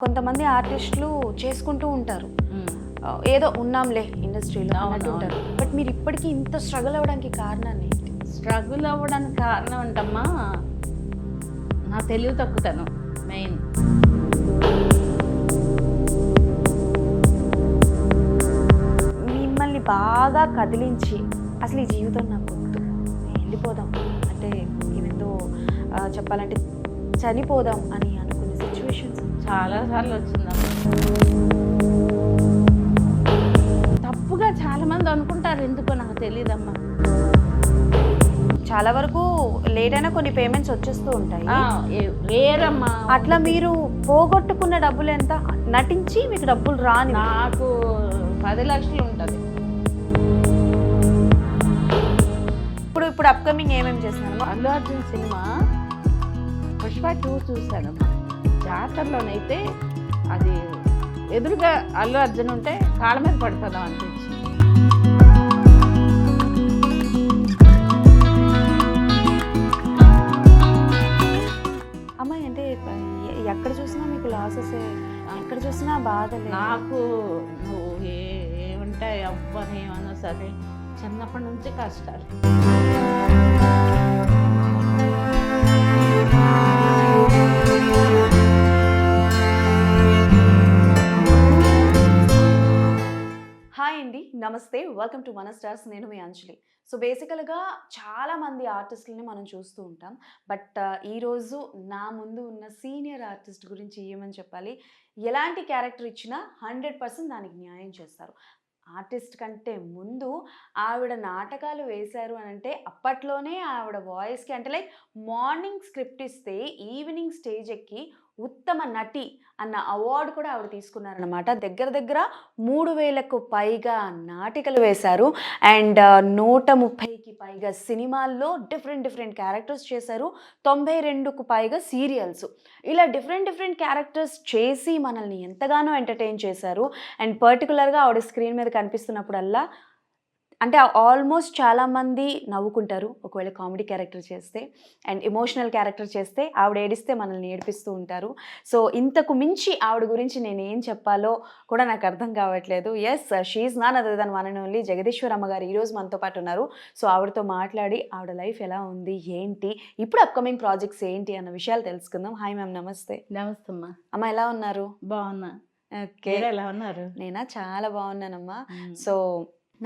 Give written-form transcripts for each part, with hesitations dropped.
కొంతమంది ఆర్టిస్టులు చేసుకుంటూ ఉంటారు. ఏదో ఉన్నాంలే ఇండస్ట్రీలో అన్నట్టు ఉంటారు. బట్ మీరు ఇప్పటికీ ఇంత స్ట్రగుల్ అవ్వడానికి కారణాన్ని ఏంటి? స్ట్రగుల్ అవ్వడానికి కారణం ఏంటమ్మా, నా తెలివి తక్కువతనం మెయిన్. మిమ్మల్ని బాగా కదిలించి అసలు ఈ జీవితం నాకు వద్దు, వెళ్ళిపోదాం అంటే ఏమేందో చెప్పాలంటే చనిపోదాం అని అనుకునే సిచ్యువేషన్స్ చాలాసార్లు వచ్చిందమ్మా. తప్పుగా చాలామంది అనుకుంటారు, ఎందుకో నాకు తెలియదమ్మా. చాలా వరకు లేట్ అయినా కొన్ని పేమెంట్స్ వచ్చేస్తూ ఉంటాయి. వేరమ్మా. అట్లా మీరు పోగొట్టుకున్న డబ్బులు ఎంత? నటించి మీకు డబ్బులు రాని? నాకు 10 లక్షలు ఉంటుంది. ఇప్పుడు అప్కమింగ్ ఏమేమి చేస్తున్నాను? అల్లు అర్జున్ సినిమా పుష్ప 2 చూశానమ్మా. జాతరలోనైతే అది ఎదురుగా అల్లు అర్జున్ ఉంటే కాళ్ళ మీద పడిపోదాం అనిపించింది. అమ్మాయి అంటే ఎక్కడ చూసినా మీకు లాసెస్, ఎక్కడ చూసినా బాధలే. నాకు నువ్వు ఏముంటాయి అవ్వని ఏమన్నా సరే చిన్నప్పటి నుంచి కష్టాలు. హాయ్ అండి, నమస్తే, వెల్కమ్ టు మన స్టార్స్. నేను మీ అంజలి. సో బేసికల్గా చాలామంది ఆర్టిస్టులని మనం చూస్తూ ఉంటాం. బట్ ఈరోజు నా ముందు ఉన్న సీనియర్ ఆర్టిస్ట్ గురించి ఏమని చెప్పాలి, ఎలాంటి క్యారెక్టర్ ఇచ్చినా 100% దానికి న్యాయం చేస్తారు. ఆర్టిస్ట్ కంటే ముందు ఆవిడ నాటకాలు వేశారు అని అంటే అప్పట్లోనే ఆవిడ వాయిస్కి అంటే లైక్ మార్నింగ్ స్క్రిప్ట్ ఇస్తే ఈవినింగ్ స్టేజ్ ఎక్కి ఉత్తమ నటి అన్న అవార్డు కూడా ఆవిడ తీసుకున్నారనమాట. దగ్గర దగ్గర 3000కు పైగా నాటికలు వేశారు అండ్ 130కి పైగా సినిమాల్లో డిఫరెంట్ క్యారెక్టర్స్ చేశారు. 92కు పైగా సీరియల్స్. ఇలా డిఫరెంట్ క్యారెక్టర్స్ చేసి మనల్ని ఎంతగానో ఎంటర్టైన్ చేశారు. అండ్ పర్టికులర్గా ఆవిడ స్క్రీన్ మీద కనిపిస్తున్నప్పుడల్లా అంటే ఆల్మోస్ట్ చాలామంది నవ్వుకుంటారు ఒకవేళ కామెడీ క్యారెక్టర్ చేస్తే, అండ్ ఎమోషనల్ క్యారెక్టర్ చేస్తే ఆవిడ ఏడిస్తే మనల్ని ఏడిపిస్తూ ఉంటారు. సో ఇంతకు మించి ఆవిడ గురించి నేను ఏం చెప్పాలో కూడా నాకు అర్థం కావట్లేదు. ఎస్, షీఈ్ none other than one and only Jagadeeshwaramma గారు ఈరోజు మనతో పాటు ఉన్నారు. సో ఆవిడతో మాట్లాడి ఆవిడ లైఫ్ ఎలా ఉంది, ఏంటి, ఇప్పుడు అప్కమింగ్ ప్రాజెక్ట్స్ ఏంటి అన్న విషయాలు తెలుసుకుందాం. హాయ్ మ్యామ్, నమస్తే. నమస్తే అమ్మా. అమ్మ ఎలా ఉన్నారు? బాగున్నా. ఓకే, ఎలా ఉన్నారు? నేనా చాలా బాగున్నానమ్మా. సో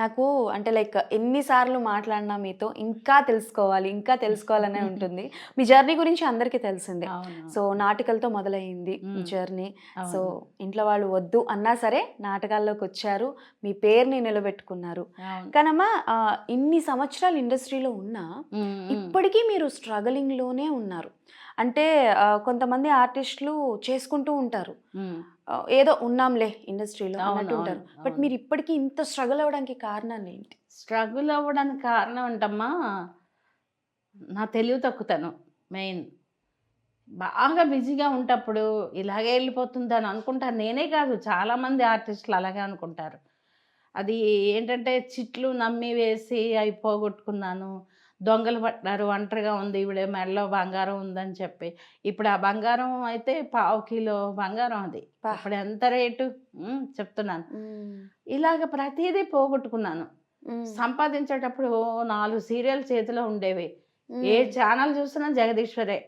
నాకు అంటే లైక్ ఎన్నిసార్లు మాట్లాడినా మీతో ఇంకా తెలుసుకోవాలనే ఉంటుంది. మీ జర్నీ గురించి అందరికీ తెలిసిందే. సో నాటకాలతో మొదలైంది జర్నీ. సో ఇంట్లో వాళ్ళు వద్దు అన్నా సరే నాటకాల్లోకి వచ్చారు, మీ పేరుని నిలబెట్టుకున్నారు. కానమ్మా ఇన్ని సంవత్సరాలు ఇండస్ట్రీలో ఉన్నా ఇప్పటికీ మీరు స్ట్రగలింగ్లోనే ఉన్నారు. అంటే కొంతమంది ఆర్టిస్టులు చేసుకుంటూ ఉంటారు, ఏదో ఉన్నాంలే ఇండస్ట్రీలో అన్నట్టు ఉంటారు. బట్ మీరు ఇప్పటికీ ఇంత స్ట్రగుల్ అవ్వడానికి కారణాన్ని ఏంటి? స్ట్రగుల్ అవ్వడానికి కారణం ఏంటమ్మా, నా తెలివి తక్కువతనం మెయిన్. బాగా బిజీగా ఉంటప్పుడు ఇలాగే వెళ్ళిపోతుంది అని అనుకుంటారు. నేనే కాదు, చాలామంది ఆర్టిస్టులు అలాగే అనుకుంటారు. అది ఏంటంటే చిట్లు నమ్మి వేసి అవి పోగొట్టుకున్నాను, దొంగలు పట్టారు, ఒంటరిగా ఉంది, ఈవిడ మెడలో బంగారం ఉందని చెప్పి. ఇప్పుడు ఆ బంగారం అయితే 1/4 కిలో బంగారం, అది ఇప్పుడు ఎంత రేటు చెప్తున్నాను. ఇలాగ ప్రతిదీ పోగొట్టుకున్నాను. సంపాదించేటప్పుడు 4 సీరియల్ చేతిలో ఉండేవి, ఏ ఛానల్ చూసినా జగదీశ్వరే.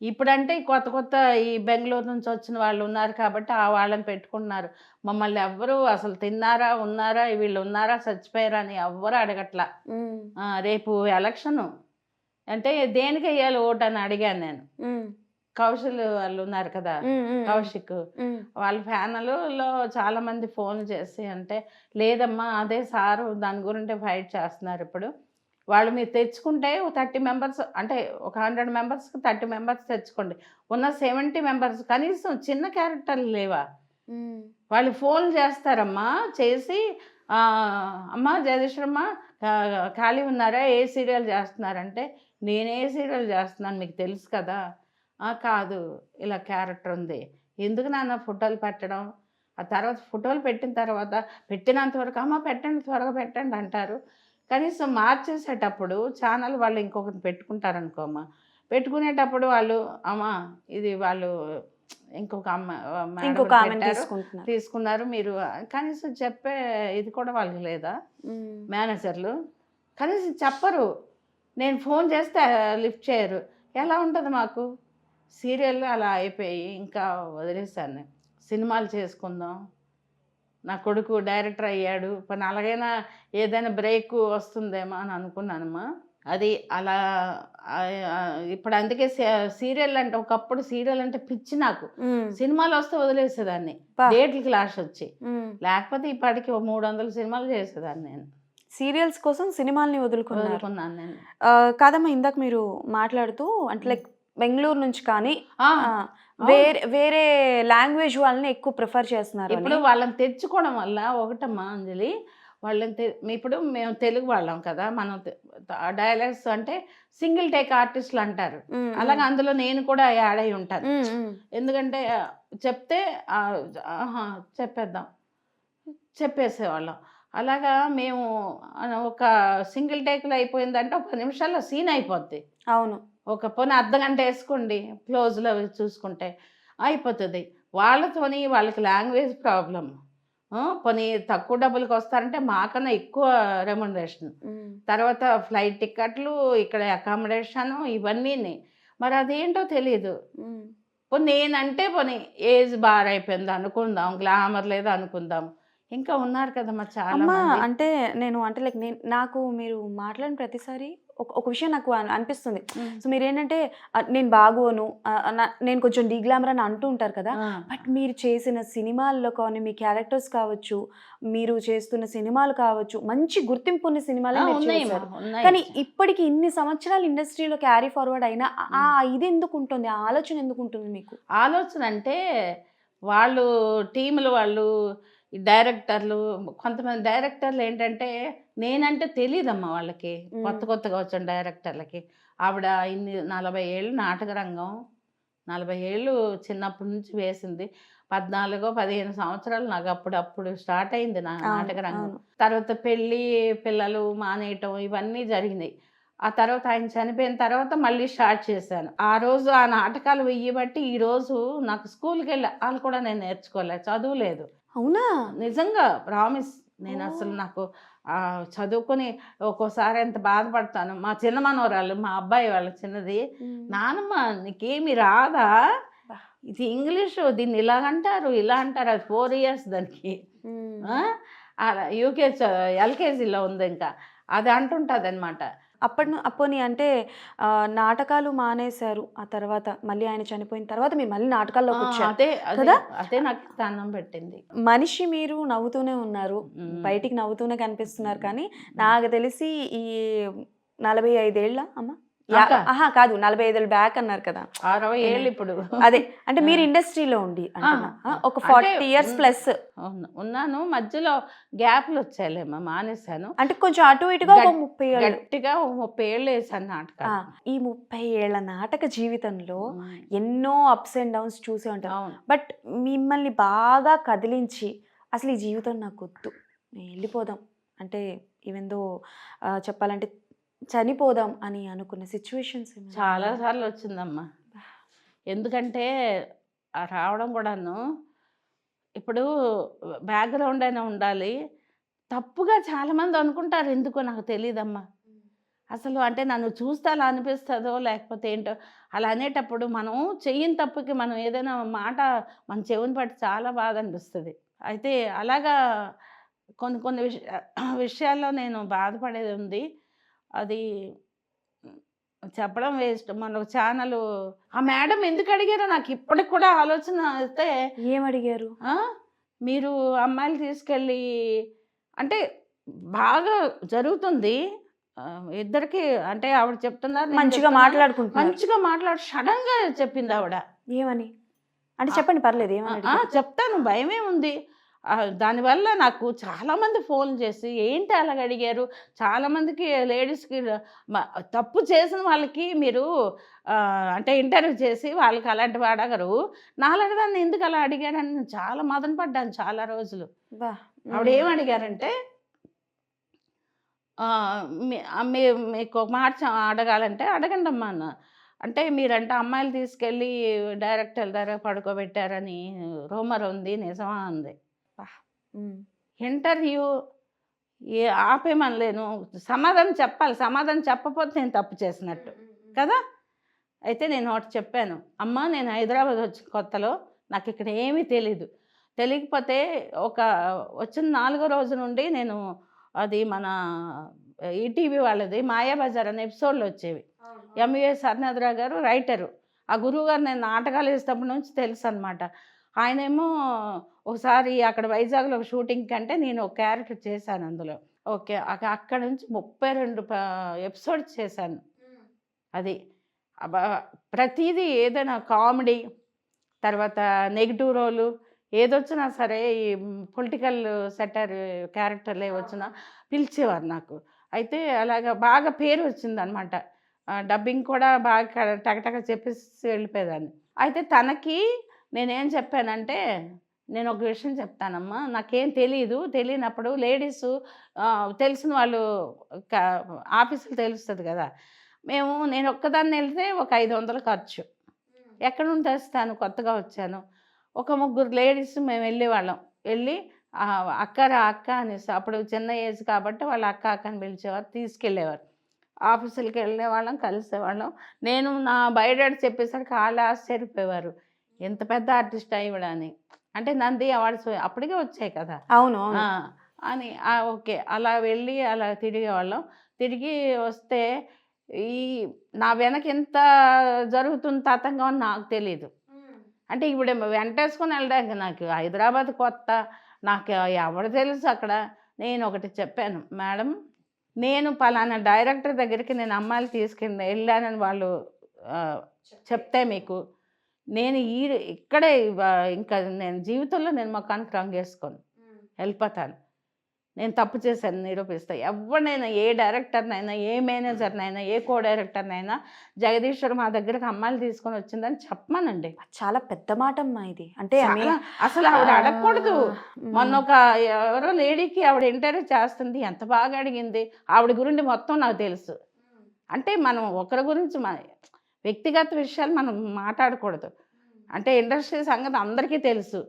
ఇప్పుడంటే కొత్త ఈ బెంగళూరు నుంచి వచ్చిన వాళ్ళు ఉన్నారు కాబట్టి ఆ వాళ్ళని పెట్టుకుంటున్నారు. మమ్మల్ని ఎవ్వరూ అసలు తిన్నారా, ఉన్నారా, వీళ్ళు ఉన్నారా, చచ్చిపోయారా అని ఎవ్వరు అడగట్లా. రేపు ఎలక్షను అంటే దేనికి వేయాలి ఓటు అని అడిగాను నేను. కౌశల్ వాళ్ళు ఉన్నారు కదా, కౌశిక్ వాళ్ళ ఫ్యాన్లలో చాలామంది ఫోన్ చేసి అంటే లేదమ్మా అదే సారు దాని గురించి ఫైట్ చేస్తున్నారు. ఇప్పుడు వాళ్ళు మీరు తెచ్చుకుంటే 30 మెంబర్స్ అంటే ఒక 100 మెంబర్స్కి 30 మెంబర్స్ తెచ్చుకోండి, ఉన్న 70 మెంబర్స్ కనీసం చిన్న క్యారెక్టర్లు లేవా? వాళ్ళు ఫోన్ చేస్తారమ్మా, చేసి అమ్మ జగదీశ్వరమ్మ ఖాళీ ఉన్నారా, ఏ సీరియల్ చేస్తున్నారంటే నేనే సీరియల్ చేస్తున్నాను మీకు తెలుసు కదా. కాదు ఇలా క్యారెక్టర్ ఉంది, ఎందుకు నాన్న ఫోటోలు పెట్టడం, ఆ తర్వాత ఫోటోలు పెట్టినంత వరకు అమ్మ పెట్టండి త్వరగా పెట్టండి అంటారు. కనీసం మార్చేసేటప్పుడు ఛానల్ వాళ్ళు ఇంకొకటి పెట్టుకుంటారనుకోమ్మా, పెట్టుకునేటప్పుడు వాళ్ళు అమ్మ ఇది వాళ్ళు ఇంకొక మేడం ఇంకొక ఆమెను పెట్టారు, తీసుకుంటున్నారు. తీసుకున్నారు. మీరు కనీసం చెప్పే ఇది కూడా వాళ్ళకి లేదా? ఉమ్. మేనేజర్లు కనీసం చెప్పరు. నేను ఫోన్ చేస్తే లిఫ్ట్ చేయరు. ఎలా ఉంటుంది మాకు? సీరియల్ అలా అయిపోయి ఇంకా వదిలేశాను నేను. సినిమాలు చేసుకుందాం, నా కొడుకు డైరెక్టర్ అయ్యాడు, పని అలాగైనా ఏదైనా బ్రేక్ వస్తుందేమో అని అనుకున్నానమ్మా. అది అలా ఇప్పుడు అందుకే సీరియల్ అంటే, ఒకప్పుడు సీరియల్ అంటే పిచ్చి నాకు. ఉమ్. సినిమాలు వస్తే వదిలేసేదాన్ని, బా. డేట్లు క్లాష్ వచ్చి. ఉమ్. లేకపోతే ఇప్పటికి 300 సినిమాలు చేసేదాన్ని నేను. సీరియల్స్ కోసం సినిమాల్ని వదులుకున్నారు. వదులుకున్నాను నేను. కాదమ్మా, ఇందాక మీరు మాట్లాడుతూ అంటే లైక్ బెంగళూరు నుంచి కానీ ఆ, వేరే వేరే లాంగ్వేజ్ వాళ్ళని ఎక్కువ ప్రిఫర్ చేస్తున్నారు ఇప్పుడు వాళ్ళని తెచ్చుకోవడం వల్ల ఒకటమ్మా అంజలి, ఇప్పుడు మేము తెలుగు వాళ్ళం కదా, మనం డైలాగ్స్ అంటే సింగిల్ టేక్ ఆర్టిస్టులు అంటారు. అలాగే అందులో నేను కూడా యాడ్ అయి ఉంటాను. ఎందుకంటే చెప్తే చెప్పేద్దాం చెప్పేసేవాళ్ళం. అలాగా మేము ఒక సింగిల్ టేక్లో అయిపోయిందంటే 10 నిమిషాల్లో సీన్ అయిపోద్ది. అవును. ఒక పోనీ అర్ధగంట వేసుకోండి, క్లోజ్లో చూసుకుంటే అయిపోతుంది. వాళ్ళతోని వాళ్ళకి లాంగ్వేజ్ ప్రాబ్లం. పోనీ తక్కువ డబ్బులకి వస్తారంటే మాకన్నా ఎక్కువ రెమ్యునరేషన్, తర్వాత ఫ్లైట్ టికెట్లు, ఇక్కడ అకామిడేషను, ఇవన్నీ. మరి అదేంటో తెలియదు. పోనీ నేనంటే పోనీ ఏజ్ బార్ అయిపోయింది అనుకుందాం, గ్లామర్ లేదు అనుకుందాం, ఇంకా ఉన్నారు కదమ్మా చాలా అమ్మా. మంది. అంటే నేను అంటే లైక్ నాకు మీరు మాట్లాడిన ప్రతిసారి ఒక విషయం నాకు అనిపిస్తుంది. సో మీరేంటంటే నేను బాగోను, నేను కొంచెం డీగ్లామర్ అని అంటూ ఉంటారు కదా. బట్ మీరు చేసిన సినిమాల్లో కానీ మీ క్యారెక్టర్స్ కావచ్చు, మీరు చేస్తున్న సినిమాలు కావచ్చు, మంచి గుర్తింపు ఉన్న సినిమాలు చేశారు. కానీ ఇప్పటికి ఇన్ని సంవత్సరాలు ఇండస్ట్రీలో క్యారీ ఫార్వర్డ్ అయినా ఇది ఎందుకు ఉంటుంది, ఆ ఆలోచన ఎందుకు ఉంటుంది మీకు? ఆలోచన అంటే వాళ్ళు టీములు, వాళ్ళు డైరెక్టర్లు, కొంతమంది డైరెక్టర్లు ఏంటంటే నేనంటే తెలియదమ్మా వాళ్ళకి, కొత్తగా వచ్చిన డైరెక్టర్లకి. ఆవిడ 40 ఏళ్ళు నాటక రంగం, 40 ఏళ్ళు చిన్నప్పటి నుంచి వేసింది. 14-15 సంవత్సరాలు నాకు అప్పుడు స్టార్ట్ అయింది నా నాటక రంగం. తర్వాత పెళ్ళి, పిల్లలు మానేయటం, ఇవన్నీ జరిగినాయి. ఆ తర్వాత ఆయన చనిపోయిన తర్వాత మళ్ళీ స్టార్ట్ చేశాను. ఆ రోజు ఆ నాటకాలు వెయ్యబట్టి ఈరోజు నాకు స్కూల్కి వెళ్ళి వాళ్ళు కూడా నేను నేర్చుకోలేదు, చదువులేదు. అవునా? నిజంగా ప్రామిస్. నేను అసలు నాకు చదువుకొని ఒక్కోసారి ఎంత బాధపడతాను. మా చిన్న మనవరాలు, మా అబ్బాయి వాళ్ళ చిన్నది, నానమ్మ నీకేమి రాదా, ఇది ఇంగ్లీషు, దీన్ని ఇలా అంటారు ఇలా అంటారు. అది 4 years దానికి. అలా ఎల్కేజీలో ఉంది ఇంకా. అది అంటుంటుంది అనమాట. అప్పని అంటే నాటకాలు మానేశారు. ఆ తర్వాత మళ్ళీ ఆయన చనిపోయిన తర్వాత మీరు మళ్ళీ నాటకాల్లోకి వచ్చారు కదా. అదే నాకు స్థానం పెట్టింది. మనిషి మీరు నవ్వుతూనే ఉన్నారు, బయటికి నవ్వుతూనే కనిపిస్తున్నారు. కానీ నాకు తెలిసి ఈ 45 ఏళ్ళ అమ్మ, కాదు 45 ఏళ్ళు బ్యాక్ అన్నారు కదా, 60 ఏళ్ళు ఇప్పుడు. అదే అంటే మీరు ఇండస్ట్రీలో ఉండి ఒక 40 years ప్లస్ ఉన్నాను. మధ్యలో గ్యాప్లు వచ్చాయిలేమ్మా, మానేశాను. అంటే కొంచెం అటు ఇటుగా 30 ఏళ్ళు, గట్టిగా 30 ఏళ్ళు వేసాను నాటక. ఈ 30 ఏళ్ల నాటక జీవితంలో ఎన్నో అప్స్ అండ్ డౌన్స్ చూసే ఉంటారు. బట్ మిమ్మల్ని బాగా కదిలించి అసలు ఈ జీవితం నాకు వద్దు, నేను వెళ్ళిపోదాం అంటే, ఈవెందో చెప్పాలంటే చనిపోదాం అని అనుకున్న సిచ్యువేషన్స్ చాలాసార్లు వచ్చిందమ్మా. ఎందుకంటే రావడం కూడాను, ఇప్పుడు బ్యాక్గ్రౌండ్ అయినా ఉండాలి. తప్పుగా చాలామంది అనుకుంటారు, ఎందుకో నాకు తెలియదమ్మా. అసలు అంటే నన్ను చూస్తే అలా అనిపిస్తుందో లేకపోతే ఏంటో, అలా అనేటప్పుడు మనం చెయ్యని తప్పుకి మనం ఏదైనా మాట మన చెవుని పట్టి చాలా బాధ అనిపిస్తుంది. అయితే అలాగా కొన్ని విషయాల్లో నేను బాధపడేది ఉంది. అది చెప్పడం వేస్ట్. మన ఛానల్ ఆ మేడం ఎందుకు అడిగారో నాకు ఇప్పటికి కూడా ఆలోచన అయితే. ఏమడిగారు? మీరు అమ్మాయిలు తీసుకెళ్ళి అంటే బాగా జరుగుతుంది ఇద్దరికి, అంటే ఆవిడ చెప్తున్నారు, మంచిగా మాట్లాడు సడన్గా చెప్పింది ఆవిడ. ఏమని అంటే చెప్పండి, పర్లేదు, ఏమని చెప్తాను, భయమేముంది. దానివల్ల నాకు చాలామంది ఫోన్ చేసి ఏంటి అలాగ అడిగారు. చాలామందికి లేడీస్కి తప్పు చేసిన వాళ్ళకి మీరు అంటే ఇంటర్వ్యూ చేసి వాళ్ళకి అలాంటివి అడగరు, నాలాంటి దాన్ని ఎందుకు అలా అడిగారని నేను చాలా మదన పడ్డాను చాలా రోజులు. ఆవిడ ఏం అడిగారంటే, మీకు ఒక మాట అడగాలంటే అడగండి అమ్మా అన్న. అంటే మీరంటే అమ్మాయిలు తీసుకెళ్ళి డైరెక్టర్ దగ్గర పడుకోబెట్టారని రూమర్ ఉంది, నిజమా అంది. ఉమ్, ఇంటర్వ్యూ ఆపేమనలేను, సమాధానం చెప్పాలి, సమాధానం చెప్పకపోతే నేను తప్పు చేసినట్టు కదా. అయితే నేను ఒకటి చెప్పాను, అమ్మ నేను హైదరాబాద్ వచ్చిన కొత్తలో నాకు ఇక్కడ ఏమీ తెలీదు, తెలియకపోతే వచ్చిన 4వ రోజు నుండి నేను అది మన ఈటీవీ వాళ్ళది మాయాబజార్ అనే ఎపిసోడ్లు వచ్చేవి. ఎంవిఎస్ హరినాథరావు గారు రైటరు, ఆ గురువు గారు నేను నాటకాలు వేసేటప్పటి నుంచి తెలుసు అనమాట. ఆయనేమో ఒకసారి అక్కడ వైజాగ్లో ఒక షూటింగ్ కంటే నేను ఒక క్యారెక్టర్ చేశాను అందులో. ఓకే, అక్కడ నుంచి 32 ఎపిసోడ్స్ చేశాను. అది ప్రతిదీ ఏదైనా కామెడీ, తర్వాత నెగిటివ్ రోలు ఏదొచ్చినా సరే, ఈ పొలిటికల్ సెటర్ క్యారెక్టర్లు వచ్చినా పిలిచేవారు నాకు. అయితే అలాగా బాగా పేరు వచ్చిందనమాట. డబ్బింగ్ కూడా బాగా టకటక చెప్పేసి వెళ్ళిపోయేదాన్ని. అయితే తనకి నేనేం చెప్పానంటే, నేను ఒక విషయం చెప్తానమ్మా, నాకేం తెలియనప్పుడు లేడీసు తెలిసిన వాళ్ళు ఆఫీసులు తెలుస్తుంది కదా, నేను ఒక్కదాన్ని వెళ్తే ఒక 500 ఖర్చు, ఎక్కడ నుండి తెస్తాను, కొత్తగా వచ్చాను. ఒక 3 లేడీస్ మేము వెళ్ళేవాళ్ళం. వెళ్ళి అక్క రా అక్క అనేసి, అప్పుడు చిన్న ఏజ్ కాబట్టి వాళ్ళు అక్క అక్క అని పిలిచేవారు, తీసుకెళ్ళేవారు. ఆఫీసులకి వెళ్ళేవాళ్ళం, కలిసేవాళ్ళం. నేను నా బయోడేటా చెప్పేసరికి వాళ్ళు ఆశ్చర్యపోయేవారు, ఎంత పెద్ద ఆర్టిస్ట్ అయ్యని. అంటే నంది అవార్డ్స్ అప్పటికే వచ్చాయి కదా. అవును. అని ఓకే, అలా వెళ్ళి అలా తిరిగేవాళ్ళం. తిరిగి వస్తే నా వెనక ఎంత జరుగుతుంది తతంగం అని నాకు తెలీదు. అంటే ఇప్పుడు వెంటేసుకొని వెళ్ళడానికి నాకు హైదరాబాద్ కొత్త, నాకు ఎవరు తెలుసు అక్కడ. నేను ఒకటి చెప్పాను, మేడం నేను పలానా డైరెక్టర్ దగ్గరికి నేను అమ్మాయిలు వెళ్ళానని వాళ్ళు చెప్తే మీకు, నేను ఇక్కడే ఇంకా నేను జీవితంలో నేను మొఖానికి రంగు వేసుకోను, వెళ్ళిపోతాను. నేను తప్పు చేశాను నిరూపిస్తాను. ఎవరినైనా, ఏ డైరెక్టర్నైనా, ఏ మేనేజర్నైనా, ఏ కో డైరెక్టర్నైనా, జగదీశ్వర్ మా దగ్గరకు అమ్మాయిలు తీసుకొని వచ్చిందని చెప్పమానండి. చాలా పెద్ద మాట అమ్మా ఇది. అంటే అసలు ఆవిడ అడగకూడదు. మొన్న ఎవరో లేడీకి ఆవిడ ఇంటర్వ్యూ చేస్తుంది, ఎంత బాగా అడిగింది, ఆవిడ గురించి మొత్తం నాకు తెలుసు. అంటే మనం ఒకరి గురించి వ్యక్తిగత విషయాలు మనం మాట్లాడకూడదు. అంటే ఇండస్ట్రీ సంగతి అందరికీ తెలుసు.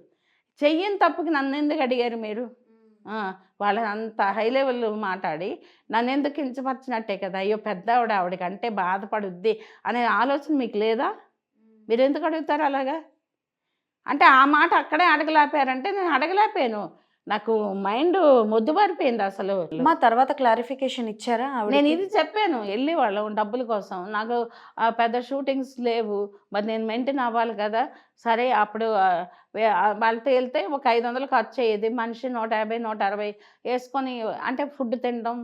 చెయ్యని తప్పుకి నన్ను ఎందుకు అడిగారు మీరు? వాళ్ళని అంత హై లెవెల్ మాట్లాడి నన్ను ఎందుకు కించపరిచినట్టే కదా. అయ్యో పెద్ద ఆవిడకి అంటే బాధపడుద్ది అనే ఆలోచన మీకు లేదా? మీరు ఎందుకు అడుగుతారు అలాగా? అంటే ఆ మాట అక్కడే అడగలేపారంటే నేను అడగలేపాను. నాకు మైండ్ మొద్దుబారిపోయింది అసలు. మా తర్వాత క్లారిఫికేషన్ ఇచ్చారా? నేను ఇది చెప్పాను, వెళ్ళి వాళ్ళం డబ్బుల కోసం, నాకు పెద్ద షూటింగ్స్ లేవు, మరి నేను మెయింటైన్ అవ్వాలి కదా. సరే అప్పుడు వాళ్ళతో వెళ్తే ఒక 500 ఖర్చు అయ్యేది, మనిషి 150 160 వేసుకొని, అంటే ఫుడ్ తినడం.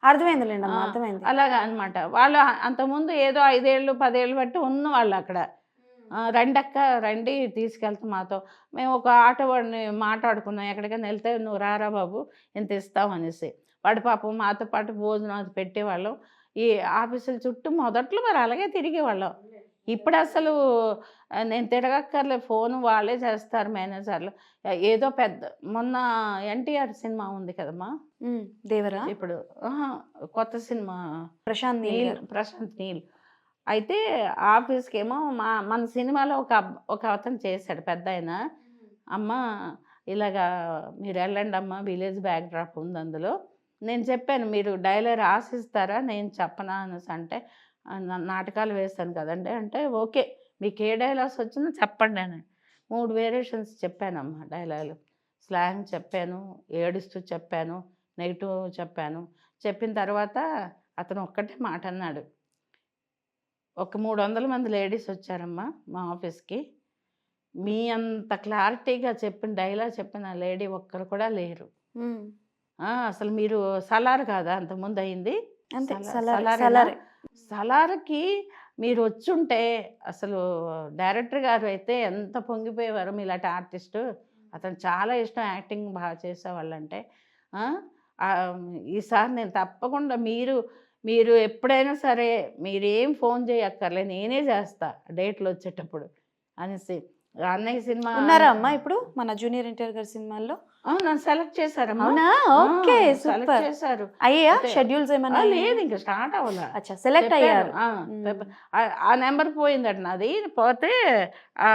అర్థమైందిలేండి, అర్థమైంది. అలాగా అనమాట. వాళ్ళు అంతకుముందు ఏదో 5 ఏళ్ళు 10 ఏళ్ళు బట్టి ఉన్న వాళ్ళు అక్కడ. రండి అక్క రండి తీసుకెళ్తాం మాతో. మేము ఒక ఆటో వాడిని మాట్లాడుకున్నాం, ఎక్కడికైనా వెళ్తే నువ్వు రారా బాబు ఇంత ఇస్తాం అనేసి. వాడి పాపం మాతో పాటు భోజనం అది పెట్టేవాళ్ళం. ఈ ఆఫీసుల చుట్టూ మొదట్లో మరి అలాగే తిరిగేవాళ్ళం. ఇప్పుడు అసలు నేను తిరగక్కర్లే, ఫోన్ వాళ్ళే చేస్తారు మేనేజర్లు. ఏదో పెద్ద మొన్న ఎన్టీఆర్ సినిమా ఉంది కదమ్మా దేవరా, ఇప్పుడు కొత్త సినిమా ప్రశాంత్ నీల్. అయితే ఆఫీస్కి ఏమో మన సినిమాలో ఒక అతను చేశాడు పెద్ద ఆయన, అమ్మ ఇలాగా మీరు వెళ్ళండి అమ్మ, విలేజ్ బ్యాక్డ్రాప్ ఉంది అందులో. నేను చెప్పాను మీరు డైలాగ్ రాసిస్తారా, నేను చెప్పనా అనేసి. అంటే నాటకాలు వేస్తాను కదండి అంటే, ఓకే మీకు ఏ డైలాగ్స్ వచ్చినా చెప్పండి అని 3 వేరియేషన్స్ చెప్పానమ్మా. డైలాగులు స్లాంగ్ చెప్పాను, ఏడుస్తూ చెప్పాను, నెగిటివ్ చెప్పాను. చెప్పిన తర్వాత అతను ఒక్కటే మాట అన్నాడు, ఒక 300 మంది లేడీస్ వచ్చారమ్మా మా ఆఫీస్కి, మీ అంత క్లారిటీగా చెప్పిన డైలాగ్ చెప్పిన లేడీ ఒక్కరు కూడా లేరు. అసలు మీరు సలార్ కాదా అంతకుముందు అయింది? సలార్కి మీరు వచ్చుంటే అసలు డైరెక్టర్ గారు అయితే ఎంత పొంగిపోయేవారు. మీలాంటి ఆర్టిస్టు, అతను చాలా ఇష్టం, యాక్టింగ్ బాగా చేసేవాళ్ళంటే. ఈసారి నేను తప్పకుండా మీరు ఎప్పుడైనా సరే మీరేం ఫోన్ చేయక్కర్లే, నేనే చేస్తా డేట్లు వచ్చేటప్పుడు అనేసి. అన్నయ్య సినిమా ఉన్నారా అమ్మా ఇప్పుడు మన జూనియర్ ఎన్టీఆర్ గారి సినిమాల్లో? నన్ను సెలెక్ట్ చేశారమ్మా. అవునా? Okay, select super. చేశారు. అయ్యా అయితే షెడ్యూల్స్ ఏమైనా లేదు, ఇంకా స్టార్ట్ అవ్వాల. అచ్చా, సెలెక్ట్ చెప్పారు. అయ్యారు. ఆ నెంబర్ పోయిందట నాది. పోతే ఆ,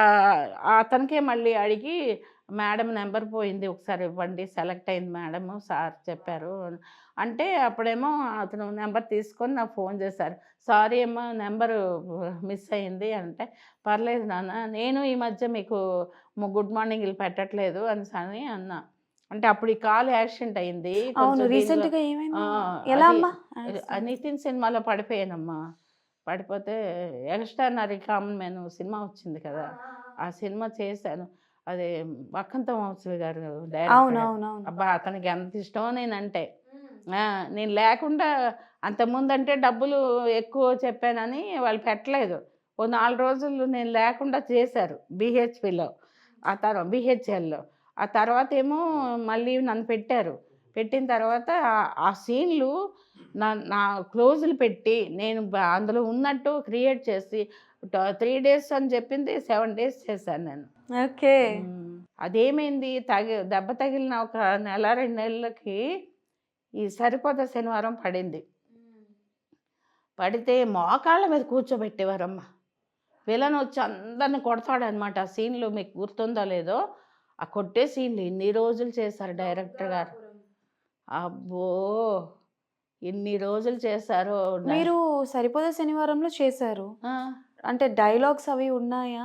అతనికే మళ్ళీ అడిగి, మేడం నెంబర్ పోయింది, ఒకసారి ఇవ్వండి, సెలెక్ట్ అయింది మేడం సార్ చెప్పారు అంటే, అప్పుడేమో అతను నెంబర్ తీసుకొని నాకు ఫోన్ చేశారు. సారీ అమ్మా, నెంబరు మిస్ అయింది అంటే, పర్లేదు నాన్న, నేను ఈ మధ్య మీకు గుడ్ మార్నింగ్ ఇల్లు పెట్టట్లేదు అని అన్నా. అంటే అప్పుడు ఈ కాలు యాక్సిడెంట్ అయింది అవును, కొంచెం రీసెంట్ దీనిలో. గా ఏమైంది? ఎలా అది అమ్మా? నితిన్ సినిమాలో పడిపోయానమ్మా. పడిపోతే ఎక్స్ట్రానరీ కామన్ మ్యాన్ సినిమా వచ్చింది కదా, ఆ సినిమా చేశాను. అది వక్కంతం వంశీ గారు డైరెక్టర్. అవునవునవును. అబ్బా, అతనికి ఎంత ఇష్టమో నేనంటే. నేను లేకుండా అంతకుముందంటే డబ్బులు ఎక్కువ చెప్పానని వాళ్ళు పెట్టలేదు. ఓ 4 రోజులు నేను లేకుండా చేశారు బీహెచ్పిలో, ఆ తర్వాత బీహెచ్ఎల్లో. ఆ తర్వాత ఏమో మళ్ళీ నన్ను పెట్టారు. పెట్టిన తర్వాత ఆ సీన్లు నా క్లోజులు పెట్టి నేను అందులో ఉన్నట్టు క్రియేట్ చేసి 3 డేస్ అని చెప్పింది 7 డేస్ చేశాను నేను. ఓకే. అదేమైంది, దెబ్బ తగిలిన ఒక నెల 2 నెలలకి ఈ సరిపోత శనివారం పడింది. పడితే మోకాళ్ళ మీద కూర్చోబెట్టేవారమ్మ. విలన్ వచ్చి అందరిని కొడతాడనమాట. ఆ సీన్లు మీకు గుర్తుందో లేదో, ఆ కొట్టే సీన్లు ఇన్ని రోజులు చేశారు డైరెక్టర్ గారు. అబ్బో, ఇన్ని రోజులు చేశారు. మీరు సరిపోదే శనివారంలో చేశారు అంటే డైలాగ్స్ అవి ఉన్నాయా?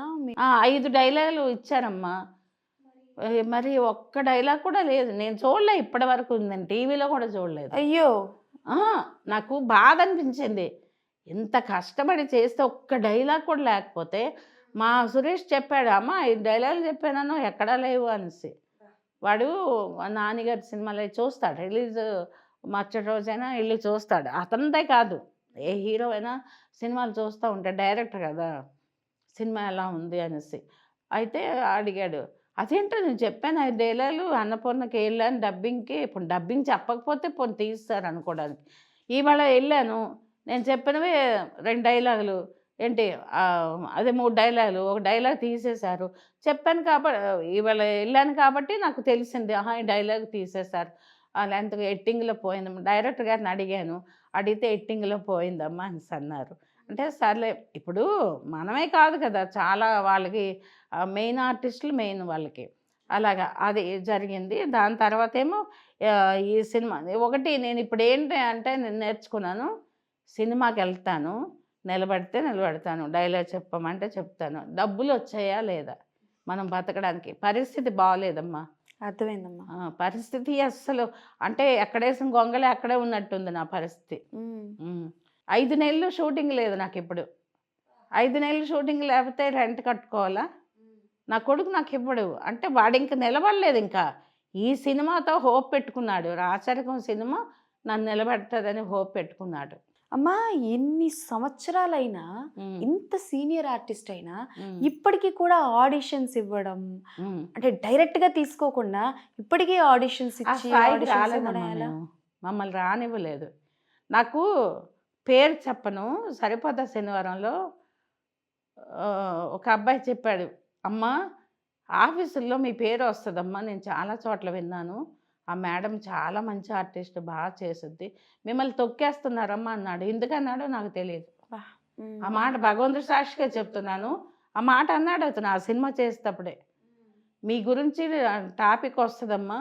5 డైలాగులు ఇచ్చారమ్మా. మరి ఒక్క డైలాగ్ కూడా లేదు, నేను చూడలే ఇప్పటి వరకు. నేను టీవీలో కూడా చూడలేదు. అయ్యో, నాకు బాధ అనిపించింది. ఇంత కష్టపడి చేస్తే ఒక్క డైలాగ్ కూడా లేకపోతే. మా సురేష్ చెప్పాడు, అమ్మ 5 డైలాగులు చెప్పాను ఎక్కడా లేవు అనేసి. వాడు నాన్నగారి సినిమాలో చూస్తాడు, రిలీజ్ మరుసటి రోజైనా వెళ్ళి చూస్తాడు. అతనిదే కాదు, ఏ హీరో అయినా సినిమాలు చూస్తూ ఉంటాడు, డైరెక్టర్ కదా, సినిమా ఎలా ఉంది అనేసి. అయితే అడిగాడు, అదేంటో నేను చెప్పాను 5 డైలాగులు, అన్నపూర్ణకి వెళ్ళాను డబ్బింగ్కి. ఇప్పుడు డబ్బింగ్ చెప్పకపోతే పోనీ తీస్తారు అనుకోవడానికి. ఇవాళ వెళ్ళాను, నేను చెప్పినవి 2 డైలాగులు ఏంటి, అదే 3 డైలాగులు, ఒక డైలాగ్ తీసేశారు. చెప్పాను కాబట్టి, ఇవాళ వెళ్ళాను కాబట్టి నాకు తెలిసింది, ఈ డైలాగ్ తీసేశారు. లెంత్ ఎట్టింగ్లో పోయింది. డైరెక్టర్ గారిని అడిగాను, అడిగితే ఎట్టింగ్లో పోయిందమ్మా అని అన్నారు. అంటే సర్లే, ఇప్పుడు మనమే కాదు కదా, చాలా వాళ్ళకి మెయిన్ ఆర్టిస్టులు మెయిన్ వాళ్ళకి. అలాగా అది జరిగింది. దాని తర్వాత ఏమో ఈ సినిమా ఒకటి నేను ఇప్పుడు ఏంటి అంటే, నేను నేర్చుకున్నాను, సినిమాకి వెళ్తాను, నిలబడితే నిలబడతాను, డైలాగ్ చెప్పమంటే చెప్తాను. డబ్బులు వచ్చాయా లేదా, మనం బతకడానికి పరిస్థితి బాగోలేదమ్మా. అర్థమైందమ్మా. పరిస్థితి అస్సలు, అంటే ఎక్కడేసిన గొంగళి అక్కడే ఉన్నట్టుంది నా పరిస్థితి. 5 నెలలు షూటింగ్ లేదు నాకు ఇప్పుడు. 5 నెలలు షూటింగ్ లేకపోతే రెంట్ కట్టుకోవాలా? నా కొడుకు నాకు ఇవ్వడు. అంటే వాడు ఇంక నిలబడలేదు. ఇంకా ఈ సినిమాతో హోప్ పెట్టుకున్నాడు. రాచరికం సినిమా నన్ను నిలబెడుతుందని హోప్ పెట్టుకున్నాడు. అమ్మా, ఎన్ని సంవత్సరాలైనా ఇంత సీనియర్ ఆర్టిస్ట్ అయినా ఇప్పటికీ కూడా ఆడిషన్స్ ఇవ్వడం, అంటే డైరెక్ట్ గా తీసుకోకుండా ఇప్పటికీ ఆడిషన్స్ ఇచ్చి మమ్మల్ని రానివ్వలేదు. నాకు పేరు చెప్పను, సరిపోత శనివారంలో ఒక అబ్బాయి చెప్పాడు, అమ్మ ఆఫీసుల్లో మీ పేరు వస్తుందమ్మా, నేను చాలా చోట్ల విన్నాను, ఆ మేడం చాలా మంచి ఆర్టిస్ట్, బాగా చేస్తుంది, మిమ్మల్ని తొక్కేస్తున్నారమ్మా అన్నాడు. ఎందుకన్నాడో నాకు తెలియదు. ఆ మాట భగవంతుడి సాక్షిగా చెప్తున్నాను, ఆ మాట అన్నాడు అతను ఆ సినిమా చేసేటప్పుడే. మీ గురించి టాపిక్ వస్తుందమ్మా,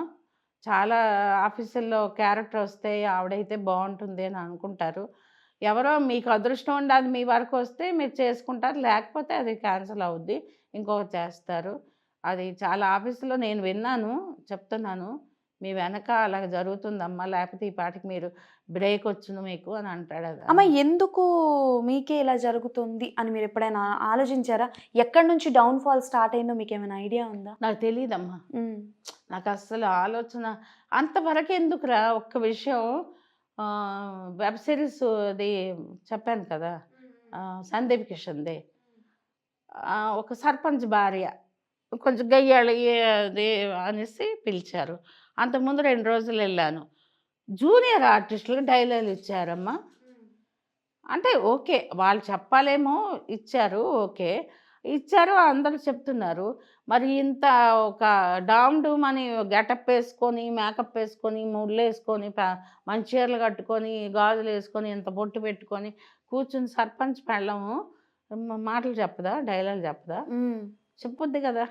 చాలా ఆఫీసుల్లో క్యారెక్టర్ వస్తే ఆవిడైతే బాగుంటుంది అని అనుకుంటారు, ఎవరో మీకు అదృష్టం ఉండాలి మీ వరకు వస్తే మీరు చేసుకుంటారు, లేకపోతే అది క్యాన్సిల్ అవుద్ది, ఇంకొకటి చేస్తారు. అది చాలా ఆఫీసులో నేను విన్నాను, చెప్తున్నాను, మీ వెనక అలా జరుగుతుందమ్మా, లేకపోతే ఈ పాటికి మీరు బ్రేక్ వచ్చును మీకు అని అంటాడు. అమ్మ, ఎందుకు మీకే ఇలా జరుగుతుంది అని మీరు ఎప్పుడైనా ఆలోచించారా? ఎక్కడి నుంచి డౌన్ ఫాల్ స్టార్ట్ అయిందో మీకు ఏమైనా ఐడియా ఉందా? నాకు తెలియదమ్మా. నాకు అస్సలు ఆలోచన అంతవరకు ఎందుకురా. ఒక్క విషయం, వెబ్ సిరీస్ అది చెప్పాను కదా, సందీప్ కిషన్ది, ఒక సర్పంచ్ భార్య కొంచెం గయ్యాళి అది అనేసి పిలిచారు. అంతకుముందు 2 రోజులు వెళ్ళాను. జూనియర్ ఆర్టిస్టులకు డైలాగులు ఇచ్చారమ్మా. అంటే ఓకే, వాళ్ళు చెప్పాలేమో ఇచ్చారు, ఓకే. ఇచ్చారు అందరూ చెప్తున్నారు. మరి ఇంత ఒక డామ్ డూమ్ అని గెటప్ వేసుకొని, మేకప్ వేసుకొని, ముళ్ళేసుకొని, మంచి చీరలు కట్టుకొని, గాజులేసుకొని, ఇంత బొట్టు పెట్టుకొని కూర్చుని సర్పంచ్ పెళ్ళాము మాటలు చెప్పదా? డైలాగ్ చెప్పదా? చెప్పుద్ది కదా!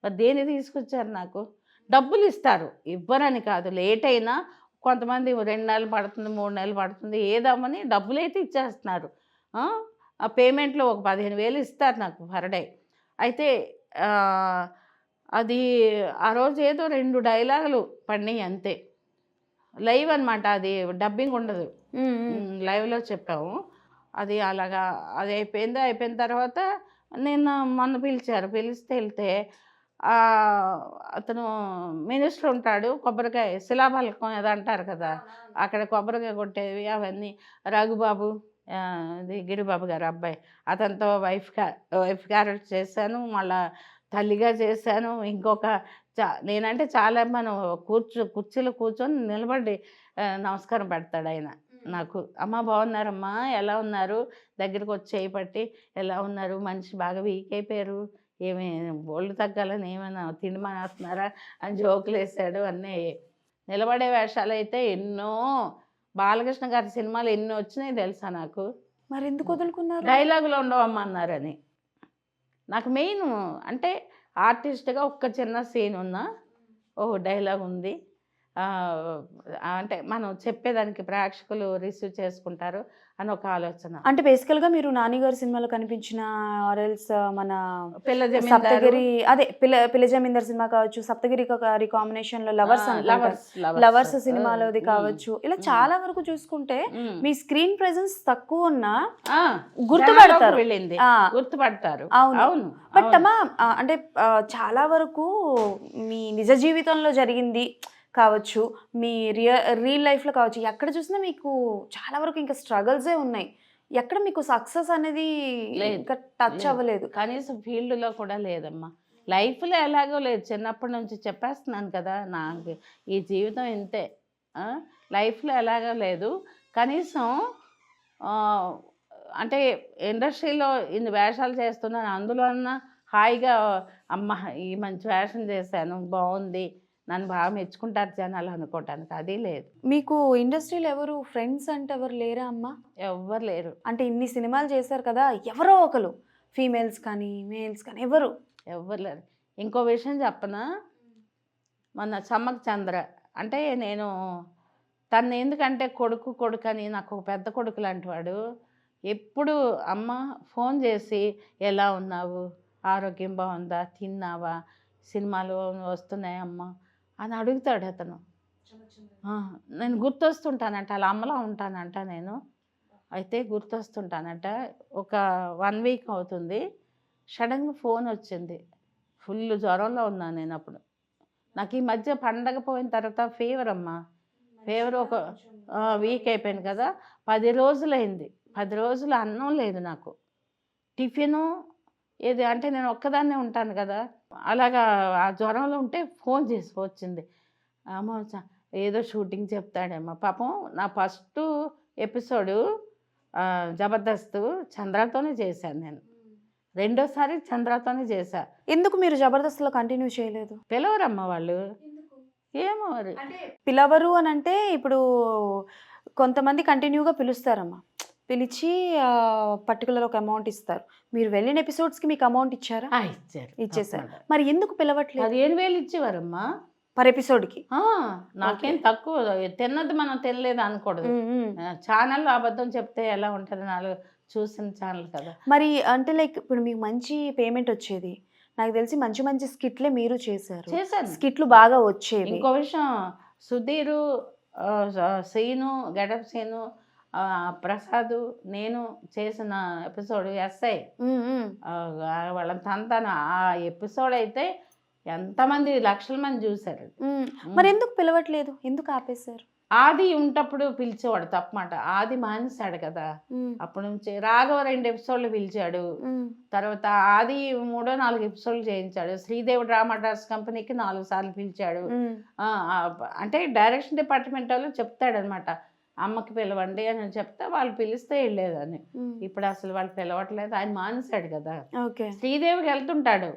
మరి దేనికి తీసుకొచ్చారు నాకు? డబ్బులు ఇస్తారు, ఇవ్వరని కాదు. లేట్ అయినా కొంతమంది 2 నెలలు పడుతుంది, 3 నెలలు పడుతుంది, ఏదమ్మని డబ్బులైతే ఇచ్చేస్తున్నారు. ఆ పేమెంట్లో ఒక 15,000 ఇస్తారు నాకు పర్ డే. అయితే అది ఆ రోజు ఏదో 2 డైలాగులు పడినాయి అంతే. లైవ్ అనమాట, అది డబ్బింగ్ ఉండదు. లైవ్లో చెప్పాము. అది అలాగా అది అయిపోయింది. అయిపోయిన తర్వాత నేను మొన్న పిలిచారు. పిలిస్తే వెళ్తే అతను మినిస్టర్ ఉంటాడు, కొబ్బరికాయ శిలాఫలకం ఏదో అంటారు కదా, అక్కడ కొబ్బరికాయ కొట్టేవి అవన్నీ రఘుబాబు, ఇది గిరిబాబు గారు అబ్బాయి, అతనితో వైఫ్ క్యారెక్టర్ చేశాను, మళ్ళా తల్లిగా చేశాను. ఇంకొక నేనంటే చాలా మనం కుర్చీలో కూర్చొని నిలబడి నమస్కారం పెడతాడు ఆయన నాకు. అమ్మ బాగున్నారమ్మా, ఎలా ఉన్నారు, దగ్గరికి వచ్చి చేయి పట్టి ఎలా ఉన్నారు, మనిషి బాగా వీక్ అయిపోయారు, ఏమి ఒళ్ళు తగ్గాలని ఏమైనా తిండి మానేస్తున్నారా అని జోకులు వేసాడు. అన్నీ నిలబడే వేషాలు అయితే ఎన్నో, బాలకృష్ణ గారి సినిమాలు ఎన్ని వచ్చినాయి తెలుసా నాకు. మరి ఎందుకు వదులుకున్నారు? డైలాగులు ఉండవమ్మన్నారని. నాకు మెయిన్ అంటే ఆర్టిస్ట్గా ఒక్క చిన్న సీన్ ఉన్నా, ఓ డైలాగ్ ఉంది, అంటే మనం చెప్పేదానికి ప్రేక్షకులు రిసీవ్ చేసుకుంటారు అని ఒక ఆలోచన. అంటే బేసికల్గా మీరు నాని గారి సినిమాలో కనిపించిన ఆర్ఎల్స్ మన పిల్ల సప్తగిరి, అదే పిల్ల జమీందార్ సినిమా కావచ్చు, సప్తగిరి గారి కాంబినేషన్ లో లవర్స్ సినిమాలోది కావచ్చు, ఇలా చాలా వరకు చూసుకుంటే మీ స్క్రీన్ ప్రెజెన్స్ తక్కువ ఉన్నా గుర్తుపడతారు. గుర్తుపడతారు. అవును. బట్ అమ్మా అంటే చాలా వరకు మీ నిజ జీవితంలో జరిగింది కావచ్చు, మీ రియల్ లైఫ్లో కావచ్చు, ఎక్కడ చూసినా మీకు చాలా వరకు ఇంకా స్ట్రగల్సే ఉన్నాయి. ఎక్కడ మీకు సక్సెస్ అనేది ఇంకా టచ్ అవ్వలేదు. కనీసం ఫీల్డ్లో కూడా లేదమ్మా. లైఫ్లో ఎలాగో లేదు. చిన్నప్పటి నుంచి చెప్పేస్తున్నాను కదా, నాకు ఈ జీవితం ఇంతే. లైఫ్లో ఎలాగో లేదు. కనీసం అంటే ఇండస్ట్రీలో ఇన్ని వేషాలు చేస్తున్నాను, అందులో అన్నా హాయిగా అమ్మ ఈ మంచి వేషం చేశాను, బాగుంది, నన్ను బాగా మెచ్చుకుంటారు జనాలు అనుకోవటానికి అది లేదు. మీకు ఇండస్ట్రీలో ఎవరు ఫ్రెండ్స్ అంటే ఎవరు లేరా అమ్మా? ఎవ్వరు లేరు. అంటే ఇన్ని సినిమాలు చేశారు కదా, ఎవరో ఒకరు, ఫీమేల్స్ కానీ మేల్స్ కానీ ఎవ్వరు లేరు. ఇంకో విషయం చెప్పనా, మొన్న సమ్మక్ చంద్ర అంటే నేను తను ఎందుకంటే కొడుకు అని నాకు ఒక పెద్ద కొడుకు లాంటి వాడు. ఎప్పుడు అమ్మ ఫోన్ చేసి ఎలా ఉన్నావు, ఆరోగ్యం బాగుందా, తిన్నావా, సినిమాలు వస్తున్నాయమ్మా అని అడుగుతాడు అతను. నేను గుర్తొస్తుంటానంట, అలా అమ్మలా ఉంటానంట నేను. అయితే గుర్తొస్తుంటానంట. ఒక 1 వీక్ అవుతుంది, సడన్గా ఫోన్ వచ్చింది. ఫుల్ జ్వరంలో ఉన్నాను నేను అప్పుడు. నాకు ఈ మధ్య పండగ పోయిన తర్వాత ఫీవర్ అమ్మా. ఫీవర్ ఒక వీక్ అయిపోయింది కదా, 10 రోజులైంది. 10 రోజులు అన్నం లేదు నాకు, టిఫిను ఏది అంటే నేను ఒక్కదాన్నే ఉంటాను కదా, అలాగా ఆ జ్వరంలో ఉంటే ఫోన్ చేసి వచ్చింది. అమ్మ ఏదో షూటింగ్ చెప్తాడేమో. పాపం నా ఫస్ట్ ఎపిసోడు జబర్దస్త్ చంద్రతోనే చేశాను నేను. రెండోసారి చంద్రతోనే చేశా. ఎందుకు మీరు జబర్దస్త్లో కంటిన్యూ చేయలేదు? పిలవరమ్మ వాళ్ళు, ఏమో మరి పిలవరు అని అంటే ఇప్పుడు కొంతమంది కంటిన్యూగా పిలుస్తారమ్మా, పిలిచి పర్టికులర్ ఒక అమౌంట్ ఇస్తారు. మీరు వెళ్ళిన ఎపిసోడ్స్కి మీకు అమౌంట్ ఇచ్చారా? ఇచ్చేసారు. మరి ఎందుకు పిలవట్లేదు? 15,000 ఇచ్చేవారమ్మా పర్ ఎపిసోడ్కి. నాకేం తక్కువ, తిన్నది మనం తినలేదు అనకూడదు. ఛానల్లో అబద్ధం చెప్తే ఎలా ఉంటుంది, నాలుగు చూసిన ఛానల్ కదా. మరి అంటే లైక్ ఇప్పుడు మీకు మంచి పేమెంట్ వచ్చేది, నాకు తెలిసి మంచి మంచి స్కిట్లే మీరు చేశాను. స్కిట్లు బాగా వచ్చేవి. ఇంకో విషయం, సుధీరు, సీను, గెటప్ సీను, ప్రసాద్, నేను చేసిన ఎపిసోడ్ ఎస్ఐ వాళ్ళని తంతాను. ఆ ఎపిసోడ్ అయితే ఎంతమంది లక్షల మంది చూశారు. మరి ఎందుకు పిలవట్లేదు, ఎందుకు ఆపేశారు? ఆది ఉంటప్పుడు పిలిచేవాడు తప్పమాట. ఆది మానేశాడు కదా, అప్పటి నుంచి రాఘవ 2 ఎపిసోడ్లు పిలిచాడు. తర్వాత ఆది 3-4 ఎపిసోడ్లు చేయించాడు. శ్రీదేవి డ్రామా డ్రాస్ కంపెనీకి 4 సార్లు పిలిచాడు. అంటే డైరెక్షన్ డిపార్ట్మెంట్ వాళ్ళు చెప్తాడనమాట, అమ్మకి పిలవండి అని చెప్తే వాళ్ళు పిలిస్తే వెళ్ళేదని. ఉమ్. ఇప్పుడు అసలు వాళ్ళు పిలవట్లేదు, ఆయన మానేశాడు కదా. ఓకే. శ్రీదేవికి వెళ్తుంటాడు.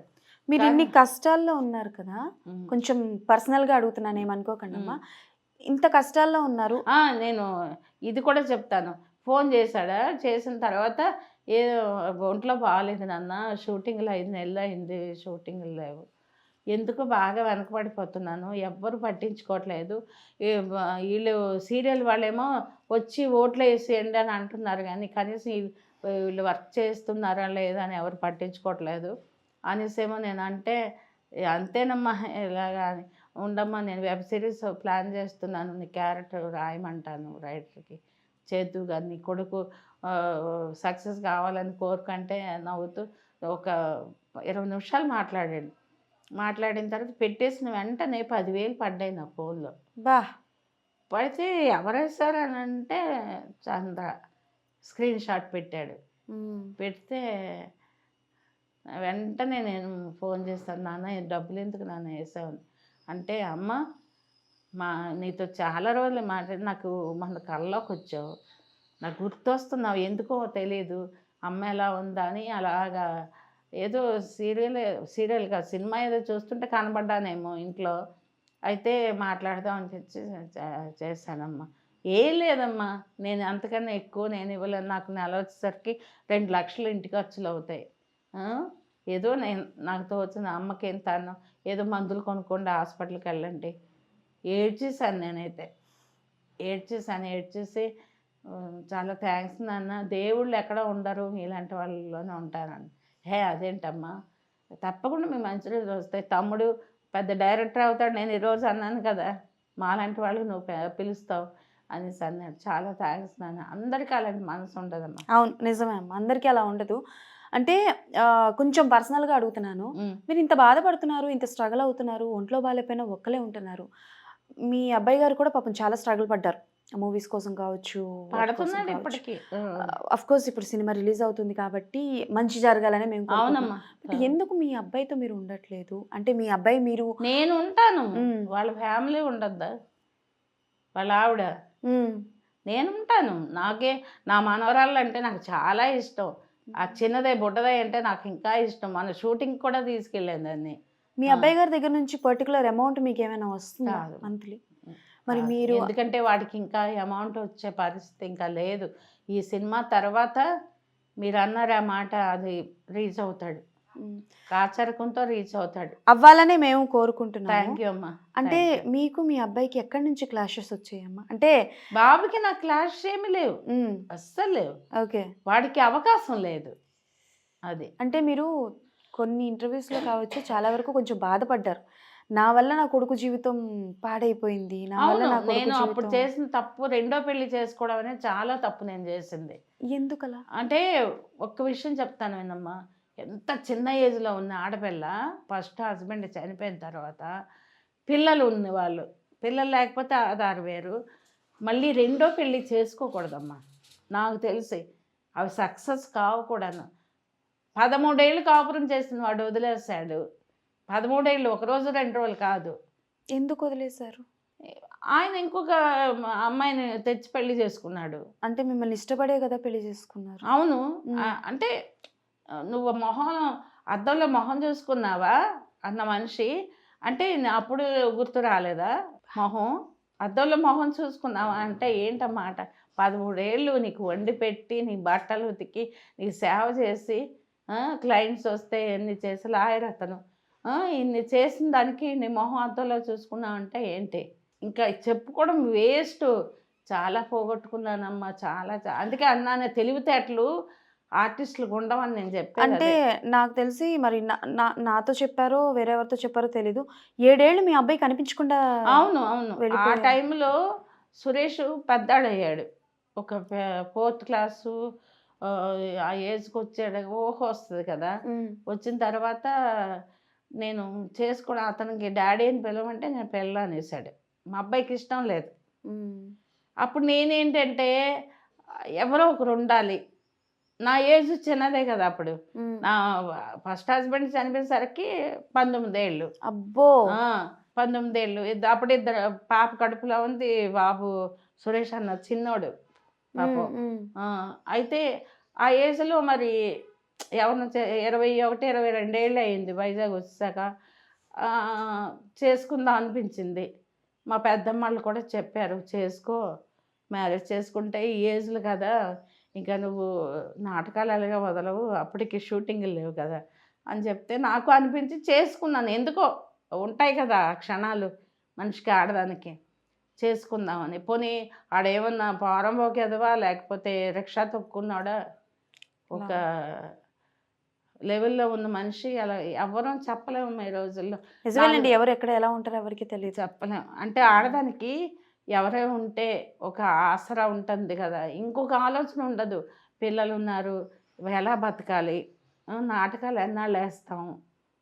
మీరు ఇన్ని కష్టాల్లో ఉన్నారు కదా, ఉమ్. కొంచెం పర్సనల్గా అడుగుతున్నాను, ఏమనుకోకండి అమ్మా. ఇంత కష్టాల్లో ఉన్నారు. నేను ఇది కూడా చెప్తాను. ఫోన్ చేశాడా, చేసిన తర్వాత ఏదో ఒంట్లో బాగాలేదు నాన్న, షూటింగ్లు 5 నెలలు అయింది, షూటింగ్లు లేవు, ఎందుకు బాగా వెనకబడిపోతున్నాను, ఎవ్వరు పట్టించుకోవట్లేదు, వీళ్ళు సీరియల్ వాళ్ళేమో వచ్చి ఓట్లు వేసేయండి అని అంటున్నారు, కానీ కనీసం వీళ్ళు వర్క్ చేస్తున్నారా లేదా అని ఎవరు పట్టించుకోవట్లేదు అనేసేమో నేను అంటే, అంతేనమ్మా ఇలాగా అని, ఉండమ్మా నేను వెబ్ సిరీస్ ప్లాన్ చేస్తున్నాను, నీ క్యారెక్టర్ రాయమంటాను రైటర్కి, చేద్దు కానీ నీ కొడుకు సక్సెస్ కావాలని కోరుకంటే నవ్వుతూ ఒక 20 నిమిషాలు మాట్లాడాడు. మాట్లాడిన తర్వాత పెట్టేసిన వెంటనే 10,000 పడ్డాయి నా ఫోన్లో. బా. పడితే ఎవరేసారు అని అంటే చంద్ర స్క్రీన్ షాట్ పెట్టాడు. పెడితే వెంటనే నేను ఫోన్ చేస్తాను, నాన్న డబ్బులు ఎందుకు నాన్న వేసావు అంటే, అమ్మ నీతో చాలా రోజులు మాట్లాడి నాకు మన కళ్ళలోకి వచ్చావు, నాకు గుర్తొస్తున్నావు, ఎందుకో తెలియదు, అమ్మ ఎలా ఉందా అని అలాగా ఏదో సీరియల్ కాదు సినిమా ఏదో చూస్తుంటే కనబడ్డానేమో ఇంట్లో, అయితే మాట్లాడదామని తెచ్చి చేశానమ్మా. ఏం లేదమ్మా, నేను అంతకన్నా ఎక్కువ నేను ఇవ్వలేను, నాకు నెల వచ్చేసరికి 2 లక్షలు ఇంటి ఖర్చులు అవుతాయి, ఏదో నాకు తోచిన అమ్మకి ఎంత అన్నం, ఏదో మందులు కొనుక్కోండి, హాస్పిటల్కి వెళ్ళండి. ఏడ్చేసాను నేనైతే, ఏడ్చేసి చాలా థ్యాంక్స్ నాన్న, దేవుళ్ళు ఎక్కడ ఉండరు ఇలాంటి వాళ్ళలోనే ఉంటానని. అదేంటమ్మా, తప్పకుండా మీ మంచి రోజులు వస్తాయి, తమ్ముడు పెద్ద డైరెక్టర్ అవుతాడు, నేను ఈరోజు అన్నాను కదా, మాలాంటి వాళ్ళకి నువ్వు పిలుస్తావు అనేసి అన్నాడు. చాలా థ్యాంక్స్ నాన్న, అందరికీ అలాంటి మనసు ఉండదమ్మా. అవును, నిజమే అమ్మ, అందరికీ అలా ఉండదు. అంటే కొంచెం పర్సనల్గా అడుగుతున్నాను, మీరు ఇంత బాధపడుతున్నారు, ఇంత స్ట్రగుల్ అవుతున్నారు, ఒంట్లో బాగాలేకపోయినా ఒక్కలే ఉంటున్నారు, మీ అబ్బాయి గారు కూడా పాపం చాలా స్ట్రగుల్ పడ్డారు మూవీస్ కోసం కావచ్చు, పడుతున్నాడు ఇప్పటికీ. అఫ్ కోర్స్ ఇప్పుడు సినిమా రిలీజ్ అవుతుంది కాబట్టి మంచి జరగాలని మేము అవునమ్మా. ఎందుకు మీ అబ్బాయితో మీరు ఉండట్లేదు అంటే, మీ అబ్బాయి మీరు నేను ఉంటాను, వాళ్ళ ఫ్యామిలీ ఉండద్దా, వాళ్ళ ఆవిడ, నేను ఉంటాను, నాకే నా మనవరాళ్ళు అంటే నాకు చాలా ఇష్టం, ఆ చిన్నదే బుడ్డదే అంటే నాకు ఇంకా ఇష్టం, మన షూటింగ్ కూడా తీసుకెళ్ళాను దాన్ని. మీ అబ్బాయి గారి దగ్గర నుంచి పర్టికులర్ అమౌంట్ మీకు ఏమైనా వస్తుందా మంత్లీ? మరి మీరు ఎందుకంటే వాడికి ఇంకా అమౌంట్ వచ్చే పరిస్థితి ఇంకా లేదు, ఈ సినిమా తర్వాత మీరు అన్నారు ఆ మాట, అది రీచ్ అవుతాడు, రాచరకంతో రీచ్ అవుతాడు, అవ్వాలనే మేము కోరుకుంటున్నాం. థ్యాంక్ యూ అమ్మా. అంటే మీకు మీ అబ్బాయికి ఎక్కడి నుంచి క్లాషెస్ వచ్చాయమ్మా? అంటే బాబుకి నాకు క్లాష్ ఏమి లేవు, అస్సలు లేవు. ఓకే, వాడికి అవకాశం లేదు. అది అంటే మీరు కొన్ని ఇంటర్వ్యూస్లో కావచ్చు చాలా వరకు కొంచెం బాధపడ్డారు, నా వల్ల నా కొడుకు జీవితం పాడైపోయింది, నా వల్ల నా కొడుకు నేను అప్పుడు జీవితం. చేసిన తప్పు రెండో పెళ్లి చేసుకోవడం అనేది చాలా తప్పు నేను చేసింది. ఎందుకలా? అంటే ఒక్క విషయం చెప్తాను వినమ్మా, ఎంత చిన్న ఏజ్లో ఉన్న ఆడపిల్ల ఫస్ట్ హస్బెండ్ చనిపోయిన తర్వాత పిల్లలు ఉన్నవాళ్ళు, పిల్లలు లేకపోతే ఆధార్ వేరు, మళ్ళీ రెండో పెళ్ళి చేసుకోకూడదమ్మా, నాకు తెలిసి అవి సక్సెస్ కావకూడదు. 13 ఏళ్ళు కాపురం చేసిన వాడు వదిలేశాడు, 13 ఏళ్ళు, 1 రోజు 2 రోజులు కాదు. ఎందుకు వదిలేశారు? ఆయన ఇంకొక అమ్మాయిని తెచ్చి పెళ్లి చేసుకున్నాడు. అంటే మిమ్మల్ని ఇష్టపడే కదా పెళ్లి చేసుకున్నారు? అవును. అంటే నువ్వు అద్దంలో మొహం చూసుకున్నావా అన్న మనిషి అంటే అప్పుడు గుర్తు రాలేదా? మొహం అద్దంలో మొహం చూసుకున్నావా అంటే ఏంటన్నమాట, 13 ఏళ్ళు నీకు వండి పెట్టి, నీ బట్టలు ఉతికి, నీకు సేవ చేసి, క్లయింట్స్ వస్తే ఎన్ని చేసి లాయర్ అతను, ఇన్ని చేసిన దానికి నీ మొహం అద్దంలో చూసుకున్నావు అంటే ఏంటి? ఇంకా చెప్పుకోవడం వేస్ట్. చాలా పోగొట్టుకున్నానమ్మా, చాలా అందుకే అన్నానే, తెలివితేటలు ఆర్టిస్టులకు ఉండవని నేను చెప్పాను. అంటే నాకు తెలిసి మరి నాతో చెప్పారో వేరే ఎవరితో చెప్పారో తెలీదు, 7 ఏళ్ళు మీ అబ్బాయి కనిపించకుండా. అవును అవును, ఆ టైంలో సురేష్ పెద్దాడయ్యాడు, ఒక 4th క్లాసు ఆ ఏజ్కి వచ్చాడు, ఊహ వస్తుంది కదా. వచ్చిన తర్వాత నేను చేసుకోవడం, అతనికి డాడీ అని పిలవమంటే నేను పిల్ల అనేసాడు, మా అబ్బాయికి ఇష్టం లేదు. అప్పుడు నేనేంటంటే ఎవరో ఒకరు ఉండాలి, నా ఏజ్ చిన్నదే కదా అప్పుడు, నా ఫస్ట్ హస్బెండ్ చనిపోయేసరికి 19 ఏళ్ళు. అబ్బో, 19 ఏళ్ళు. అప్పుడు 2 పాప కడుపులో ఉంది, బాబు సురేష్ అన్న చిన్నోడు పాపం. అయితే ఆ ఏజ్లో మరి ఎవరిని 21, 22 ఏళ్ళు అయింది వైజాగ్ వచ్చాక. చేసుకుందాం అనిపించింది. మా పెద్దమ్మళ్ళు కూడా చెప్పారు, చేసుకో, మ్యారేజ్ చేసుకుంటే ఈ ఏజ్లు కదా, ఇంకా నువ్వు నాటకాలు ఎలాగా వదలవు, అప్పటికి షూటింగ్లు లేవు కదా అని చెప్తే నాకు అనిపించి చేసుకున్నాను. ఎందుకో ఉంటాయి కదా క్షణాలు మనిషికి, ఆడదానికి, చేసుకుందామని. పోనీ ఆడేమన్నా పారంబోకి ఎదవా లేకపోతే రిక్షా తొక్కున్నాడా, ఒక లెవెల్లో ఉన్న మనిషి అలా ఎవ్వరం చెప్పలేము ఈ రోజుల్లో. నిజమేనండి, ఎవరు ఎక్కడ ఎలా ఉంటారో ఎవరికి తెలియదు. చెప్పలేము. అంటే ఆడదానికి ఎవరే ఉంటే ఒక ఆసరా ఉంటుంది కదా, ఇంకొక ఆలోచన ఉండదు. పిల్లలు ఉన్నారు, ఎలా బతకాలి, నాటకాలు ఎన్నాళ్ళు వేస్తాం,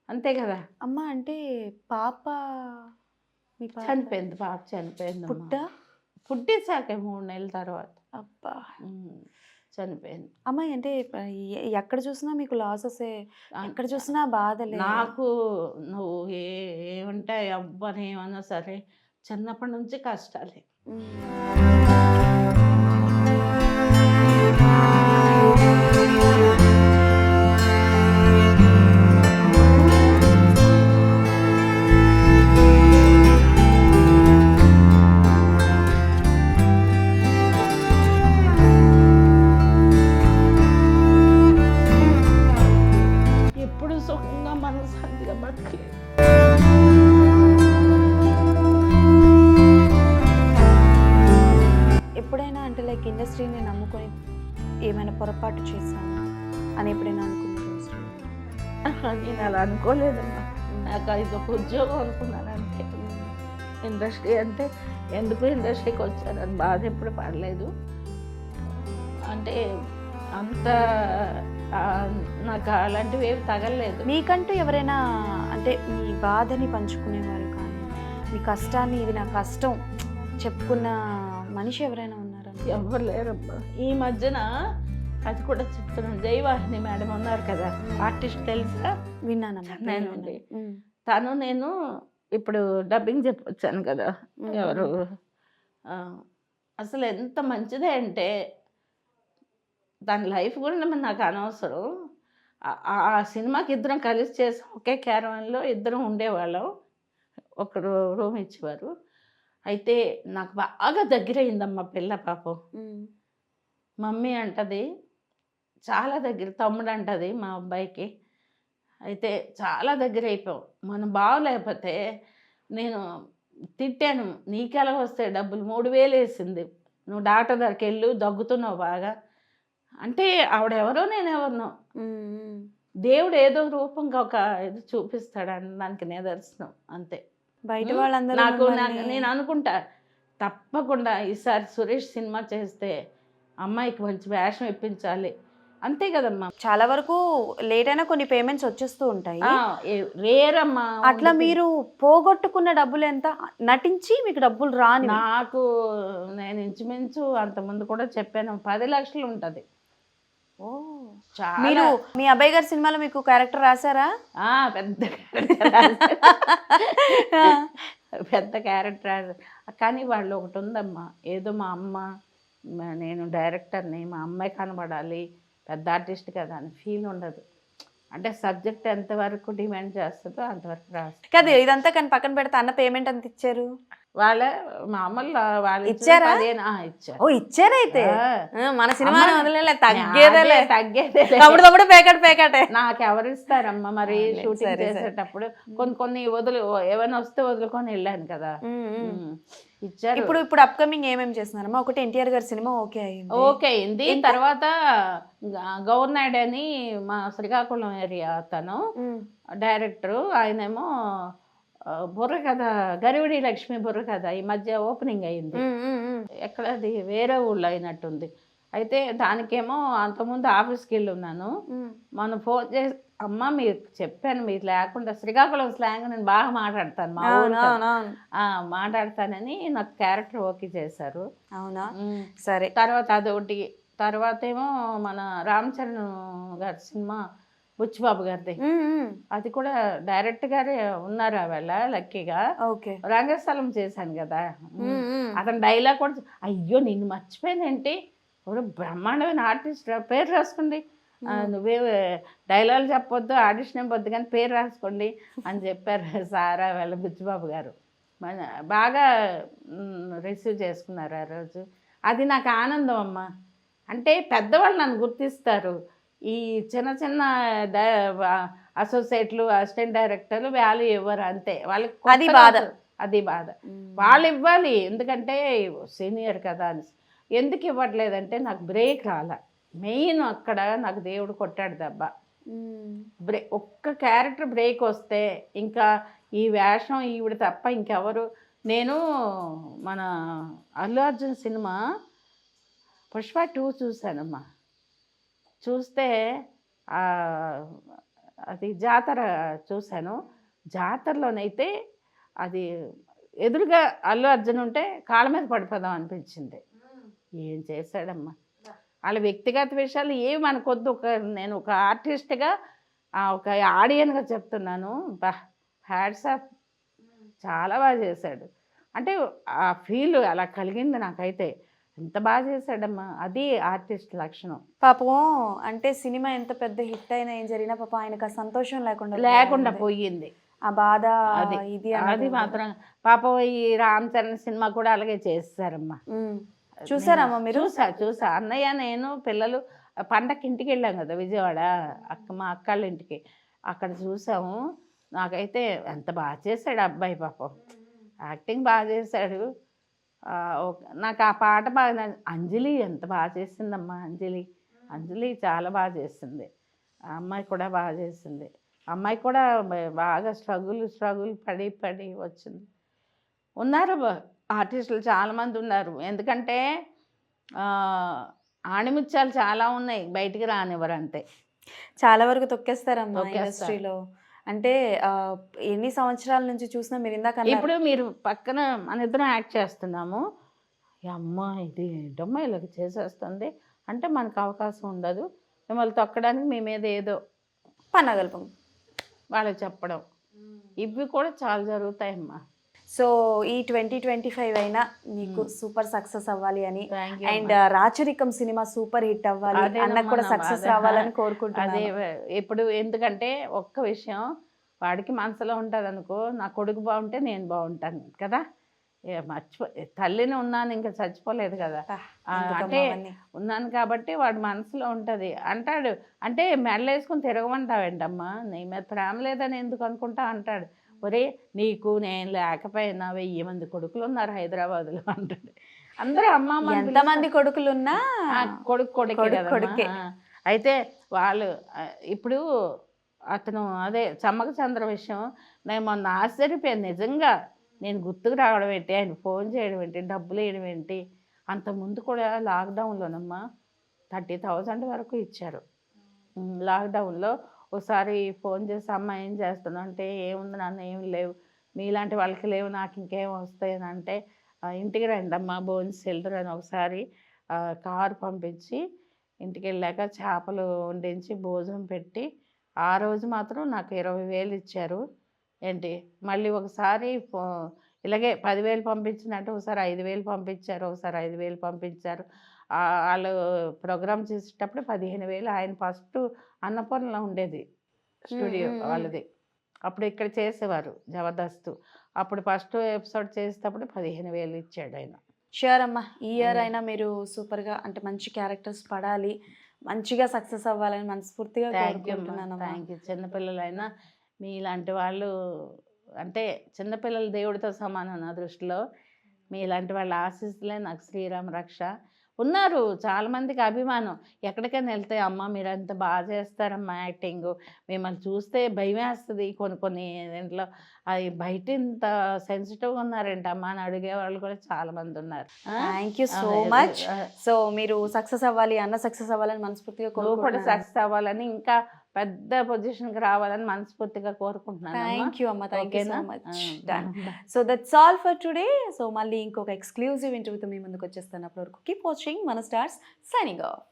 అంతే కదా. అమ్మ అంటే పాప మీ చనిపోయింది, పాప చనిపోయింది. పుట్టేశాక 3 నెలల తర్వాత అబ్బా చనిపోయింది. అమ్మాయి అంటే ఎక్కడ చూసినా మీకు లాసెస్, ఎక్కడ చూసినా బాధలే. నాకు నువ్వు ఏమంటాయి అవ్వని ఏమన్నా సరే చిన్నప్పటి నుంచి కష్టాలే. ఎప్పుడు సుఖంగా మనశాంతిగా బతకలేదు. ఎప్పుడైనా అంటే లైక్ ఇండస్ట్రీని నమ్ముకొని ఏమైనా పొరపాటు చేశాను అని ఎప్పుడైనా అనుకున్నాను? నేను అలా అనుకోలేదమ్మా. నాకు ఇది ఒక ఉద్యోగం అనుకున్నాను అంతే. ఇండస్ట్రీ అంటే ఎందుకు ఇండస్ట్రీకి వచ్చానని బాధ ఎప్పుడు పడలేదు. అంటే అంత నాకు అలాంటివి ఏమి తగలలేదు. మీకంటూ ఎవరైనా అంటే మీ బాధని పంచుకునేవారు కానీ మీ కష్టాన్ని ఇది నా కష్టం చెప్పుకున్న మనిషి ఎవరైనా ఉన్నారా? ఎవరు లేరబ్బా. ఈ మధ్యన అది కూడా చెప్తున్నాను, జయవాహిని మేడం ఉన్నారు కదా, ఆర్టిస్ట్ తెలుసా? విన్నానమ్మా. నేనండి. తను నేను ఇప్పుడు డబ్బింగ్ చెప్పొచ్చాను కదా, ఎవరు అసలు ఎంత మంచిదే అంటే దాని లైఫ్ కూడా నాకు అనవసరం. ఆ సినిమాకి ఇద్దరం కలిసి చేసాం, ఒకే క్యారవాన్లో ఇద్దరం ఉండేవాళ్ళం, ఒకరు రూమ్ ఇచ్చేవారు. అయితే నాకు బాగా దగ్గర అయిందమ్మా పిల్ల పాపం. మమ్మీ అంటది, చాలా దగ్గర, తమ్ముడు అంటది మా అబ్బాయికి. అయితే చాలా దగ్గర అయిపోయాం. మనం బాగోలేకపోతే నేను తిట్టాను, నీకెలా వస్తాయి డబ్బులు, 3,000 వేసింది, నువ్వు డాక్టర్ దగ్గరికి వెళ్ళు, దగ్గుతున్నావు బాగా అంటే. ఆవిడెవరో నేనెవరినో, దేవుడు ఏదో రూపంగా ఒక ఇది చూపిస్తాడని దానికి నిదర్శనం అంతే. బయట వాళ్ళందరూ నాకు నేను అనుకుంటా తప్పకుండా ఈసారి సురేష్ సినిమా చేస్తే అమ్మాయికి మంచి వేషం ఇప్పించాలి, అంతే కదమ్మా. చాలా వరకు లేట్ అయినా కొన్ని పేమెంట్స్ వచ్చేస్తూ ఉంటాయి, రేరమ్మా. అట్లా మీరు పోగొట్టుకున్న డబ్బులు ఎంత, నటించి మీకు డబ్బులు రాని? నాకు నేను ఇంచుమించు అంతకుముందు కూడా చెప్పాను, 10 లక్షలు ఉంటుంది. మీరు మీ అబ్బాయి గారి సినిమాలో మీకు క్యారెక్టర్ రాశారా? పెద్ద పెద్ద క్యారెక్టర్. కానీ వాళ్ళు ఒకటి ఉందమ్మా, ఏదో మా అమ్మ, నేను డైరెక్టర్ని, మా అమ్మాయి కనబడాలి, పెద్ద ఆర్టిస్ట్ కదా అని ఫీల్ ఉండదు. అంటే సబ్జెక్ట్ ఎంతవరకు డిమాండ్ చేస్తుందో అంతవరకు రాస్తుంది కదా. ఇదంతా కానీ పక్కన పెడితే అన్న పేమెంట్ ఎంత ఇచ్చారు? వాళ్ళ మామూలు వాళ్ళు ఇచ్చారా? ఇచ్చారు. ఓ ఇచ్చారైతే మన సినిమా తగ్గేదే తమ్ముడు పేకటే. నాకు ఎవరు ఇస్తారమ్మా మరి షూటింగ్ చేసేటప్పుడు కొన్ని ఏమైనా వస్తే వదులుకొని వెళ్ళాను కదా. ఇచ్చారు. ఇప్పుడు అప్కమింగ్ ఏమేమి చేస్తున్నారమ్మా? ఒకటి ఎన్టీఆర్ గారి సినిమా ఓకే అయింది. తర్వాత గవర్నాడ్ అని మా శ్రీకాకుళం ఏరియా తను డైరెక్టరు, ఆయనేమో బుర్రకథ, గరివిడి లక్ష్మి బుర్రకథ ఈ మధ్య ఓపెనింగ్ అయింది. ఎక్కడ అది వేరే ఊళ్ళో అయినట్టుంది. అయితే దానికేమో అంతకుముందు ఆఫీస్కి వెళ్ళి ఉన్నాను. మనం ఫోన్ చేసి, అమ్మ మీరు చెప్పాను, మీరు లేకుండా శ్రీకాకుళం స్లాంగ్ నేను బాగా మాట్లాడతాను, మా ఊరు మాట్లాడతానని నాకు క్యారెక్టర్ ఓకే చేశారు. అవునా? సరే. తర్వాత అదొకటి. తర్వాత ఏమో మన రామ్ చరణ్ గారి సినిమా బుచ్చిబాబు గారిది. అది కూడా డైరెక్ట్ గారే ఉన్నారు ఆవేళ లక్కీగా. ఓకే. రంగస్థలం చేశాను కదా. అతని డైలాగ్ కూడా అయ్యో నిన్ను మర్చిపోయానేంటి, ఇప్పుడు బ్రహ్మాండమైన ఆర్టిస్ట్ పేరు రాసుకోండి, నువ్వే డైలాగ్ చెప్పొద్దు, ఆడిషన్ ఇవ్వద్దు, కానీ పేరు రాసుకోండి అని చెప్పారు సారా వాళ్ళ బుచ్చిబాబు గారు. బాగా రిసీవ్ చేసుకున్నారు ఆ రోజు. అది నాకు ఆనందం అమ్మ. అంటే పెద్దవాళ్ళు నన్ను గుర్తిస్తారు. ఈ చిన్న చిన్న అసోసియేట్లు, అసిస్టెంట్ డైరెక్టర్లు వాల్యూ ఇవ్వరు, అంతే. వాళ్ళకి అది బాధ. అది బాధ. వాళ్ళు ఇవ్వాలి, ఎందుకంటే సీనియర్ కదా అని. ఎందుకు ఇవ్వట్లేదంటే నాకు బ్రేక్ రాలే. మెయిన్ అక్కడ నాకు దేవుడు కొట్టాడు దెబ్బ. ఒక్క క్యారెక్టర్ బ్రేక్ వస్తే ఇంకా ఈ వేషం ఈవిడ తప్ప ఇంకెవరు. నేను మన అల్లు అర్జున్ సినిమా పుష్ప 2 చూశానమ్మా. చూస్తే అది జాతర చూశాను. జాతరలోనైతే అది ఎదురుగా అల్లు అర్జున్ ఉంటే కాళ్ళ మీద పడిపోదాం అనిపించింది. ఏం చేశాడమ్మా. వాళ్ళ వ్యక్తిగత విషయాలు ఏవి మనకొద్దు. నేను ఒక ఆర్టిస్ట్గా, ఒక ఆడియన్గా చెప్తున్నాను. హ్యాట్స్ ఆఫ్, చాలా బాగా చేశాడు. అంటే ఆ ఫీల్ అలా కలిగింది నాకైతే. ఎంత బాగా చేశాడమ్మా. అది ఆర్టిస్ట్ లక్షణం. పాపం అంటే సినిమా ఎంత పెద్ద హిట్ అయినా ఏం జరిగినా పాపం ఆయనకు ఆ సంతోషం లేకుండా పోయింది. ఆ బాధ ఇది అది మాత్రం. పాపం ఈ రామ్ చరణ్ సినిమా కూడా అలాగే చేస్తారమ్మా. చూసారమ్మా మీరు? చూసా. అన్నయ్య నేను పిల్లలు పండక్కి ఇంటికి వెళ్ళాం కదా విజయవాడ, మా అక్కళ్ళ ఇంటికి. అక్కడ చూసాము. నాకైతే ఎంత బాగా చేశాడు అబ్బాయి. పాపం యాక్టింగ్ బాగా చేశాడు. నాకు ఆ పాట బాగా. అంజలి ఎంత బాగా చేసిందమ్మా. అంజలి చాలా బాగా చేసింది. ఆ అమ్మాయి కూడా బాగా చేసింది. అమ్మాయి కూడా బాగా స్ట్రగుల్ పడి వచ్చింది. ఉన్నారు ఆర్టిస్టులు చాలామంది ఉన్నారు. ఎందుకంటే ఆణిముత్యాలు చాలా ఉన్నాయి, బయటికి రానివ్వరు, అంతే. చాలా వరకు తొక్కేస్తారమ్మా ఇండస్ట్రీలో. అంటే ఎన్ని సంవత్సరాల నుంచి చూసినా మీరు ఇందాక ఇప్పుడు మీరు పక్కన మన ఇద్దరం యాక్ట్ చేస్తున్నాము, అమ్మ ఇది ఏంటమ్మా ఇలాగ చేసేస్తుంది అంటే మనకు అవకాశం ఉండదు. మిమ్మల్ని తొక్కడానికి మీ మీద ఏదో పన్నగల్పం వాళ్ళకి చెప్పడం, ఇవి కూడా చాలా జరుగుతాయమ్మా. సో ఈ 2025 అయినా మీకు సూపర్ సక్సెస్ అవ్వాలి అని, and you. Racharikam cinema super hit అవ్వాలి, అన్నకు కూడా సక్సెస్ రావాలని కోరుకుంటున్నాను. అదే ఇప్పుడు ఎందుకంటే ఒక్క విషయం వాడికి మనసులో ఉంటుంది అనుకో, నా కొడుకు బాగుంటే నేను బాగుంటాను కదా. తల్లిని ఉన్నాను, ఇంకా చచ్చిపోలేదు కదా. అంటే ఉన్నాను కాబట్టి వాడు మనసులో ఉంటుంది అంటాడు. అంటే మెడలు వేసుకుని తిరగమంటావేంటమ్మా, నీ మీద ప్రేమ లేదని ఎందుకు అనుకుంటా అంటాడు. ఒరే నీకు నేను లేకపోయినా 1000 మంది కొడుకులు ఉన్నారు హైదరాబాద్లో అంటాడు. అందరూ అమ్మ ఎంతమంది కొడుకులున్నా కొడుకే. అయితే వాళ్ళు ఇప్పుడు అతను అదే చమ్మక చంద్ర విషయం నేను మొన్న ఆశ్చర్యపోయాను నిజంగా. నేను గుర్తుకు రావడం ఏంటి, ఆయన ఫోన్ చేయడం ఏంటి, డబ్బులు వేయడం ఏంటి. అంతకుముందు కూడా లాక్డౌన్లోనమ్మా 30,000 వరకు ఇచ్చారు. లాక్డౌన్లో ఒకసారి ఫోన్ చేసి అమ్మ ఏం చేస్తున్నావు అంటే, ఏముంది నాన్న ఏం లేవు, మీలాంటి వాళ్ళకి లేవు, నాకు ఇంకేం వస్తాయని అంటే, ఇంటికి రండి అమ్మ భోజనం వెళ్తారు అని ఒకసారి కారు పంపించి ఇంటికి వెళ్ళాక చేపలు వండించి భోజనం పెట్టి ఆ రోజు మాత్రం నాకు 20,000 ఇచ్చారు. ఏంటి మళ్ళీ ఒకసారి ఇలాగే 10,000 పంపించినట్టు ఒకసారి 5,000 పంపించారు, ఒకసారి 5,000 పంపించారు. వాళ్ళు ప్రోగ్రామ్ చేసేటప్పుడు 15,000. ఆయన ఫస్ట్ అన్నపూర్ణలో ఉండేది స్టూడియో వాళ్ళది, అప్పుడు ఇక్కడ చేసేవారు జబర్దస్త్. అప్పుడు ఫస్ట్ ఎపిసోడ్ చేసేటప్పుడు 15,000 ఇచ్చాడు ఆయన. షూర్ అమ్మా, ఈ ఇయర్ అయినా మీరు సూపర్గా అంటే మంచి క్యారెక్టర్స్ పడాలి, మంచిగా సక్సెస్ అవ్వాలని మనస్ఫూర్తిగా కోరుకుంటున్నాను. Thank you. చిన్నపిల్లలైనా మీలాంటి వాళ్ళు అంటే చిన్నపిల్లలు దేవుడితో సమానం నా దృష్టిలో. మీలాంటి వాళ్ళ ఆశీస్సులే నాకు శ్రీరామ రక్ష. ఉన్నారు చాలామందికి అభిమానం. ఎక్కడికైనా వెళ్తే అమ్మ మీరు అంత బాగా చేస్తారమ్మా యాక్టింగ్, మిమ్మల్ని చూస్తే భయం వేస్తుంది. కొన్ని దీంట్లో అది బయట ఇంత సెన్సిటివ్గా ఉన్నారంట అమ్మ అని అడిగే వాళ్ళు కూడా చాలామంది ఉన్నారు. Thank you so much. So మీరు సక్సెస్ అవ్వాలి, అన్న సక్సెస్ అవ్వాలని మనస్ఫూర్తిగా కోరుకుంటున్నాను. సక్సెస్ అవ్వాలని, ఇంకా పెద్ద పొజిషన్కి రావాలని మనస్ఫూర్తిగా కోరుకుంటున్నాను. థ్యాంక్ యూ అమ్మ, thank you so much. Done. So that's all for today. So మళ్ళీ ఇంకొక ఎక్స్క్లూజివ్ ఇంటర్వ్యూతో మీ ముందుకు వచ్చేస్తాను. అప్పటి వరకు కీప్ వాచింగ్ మన స్టార్స్, సైనింగ్ ఆఫ్.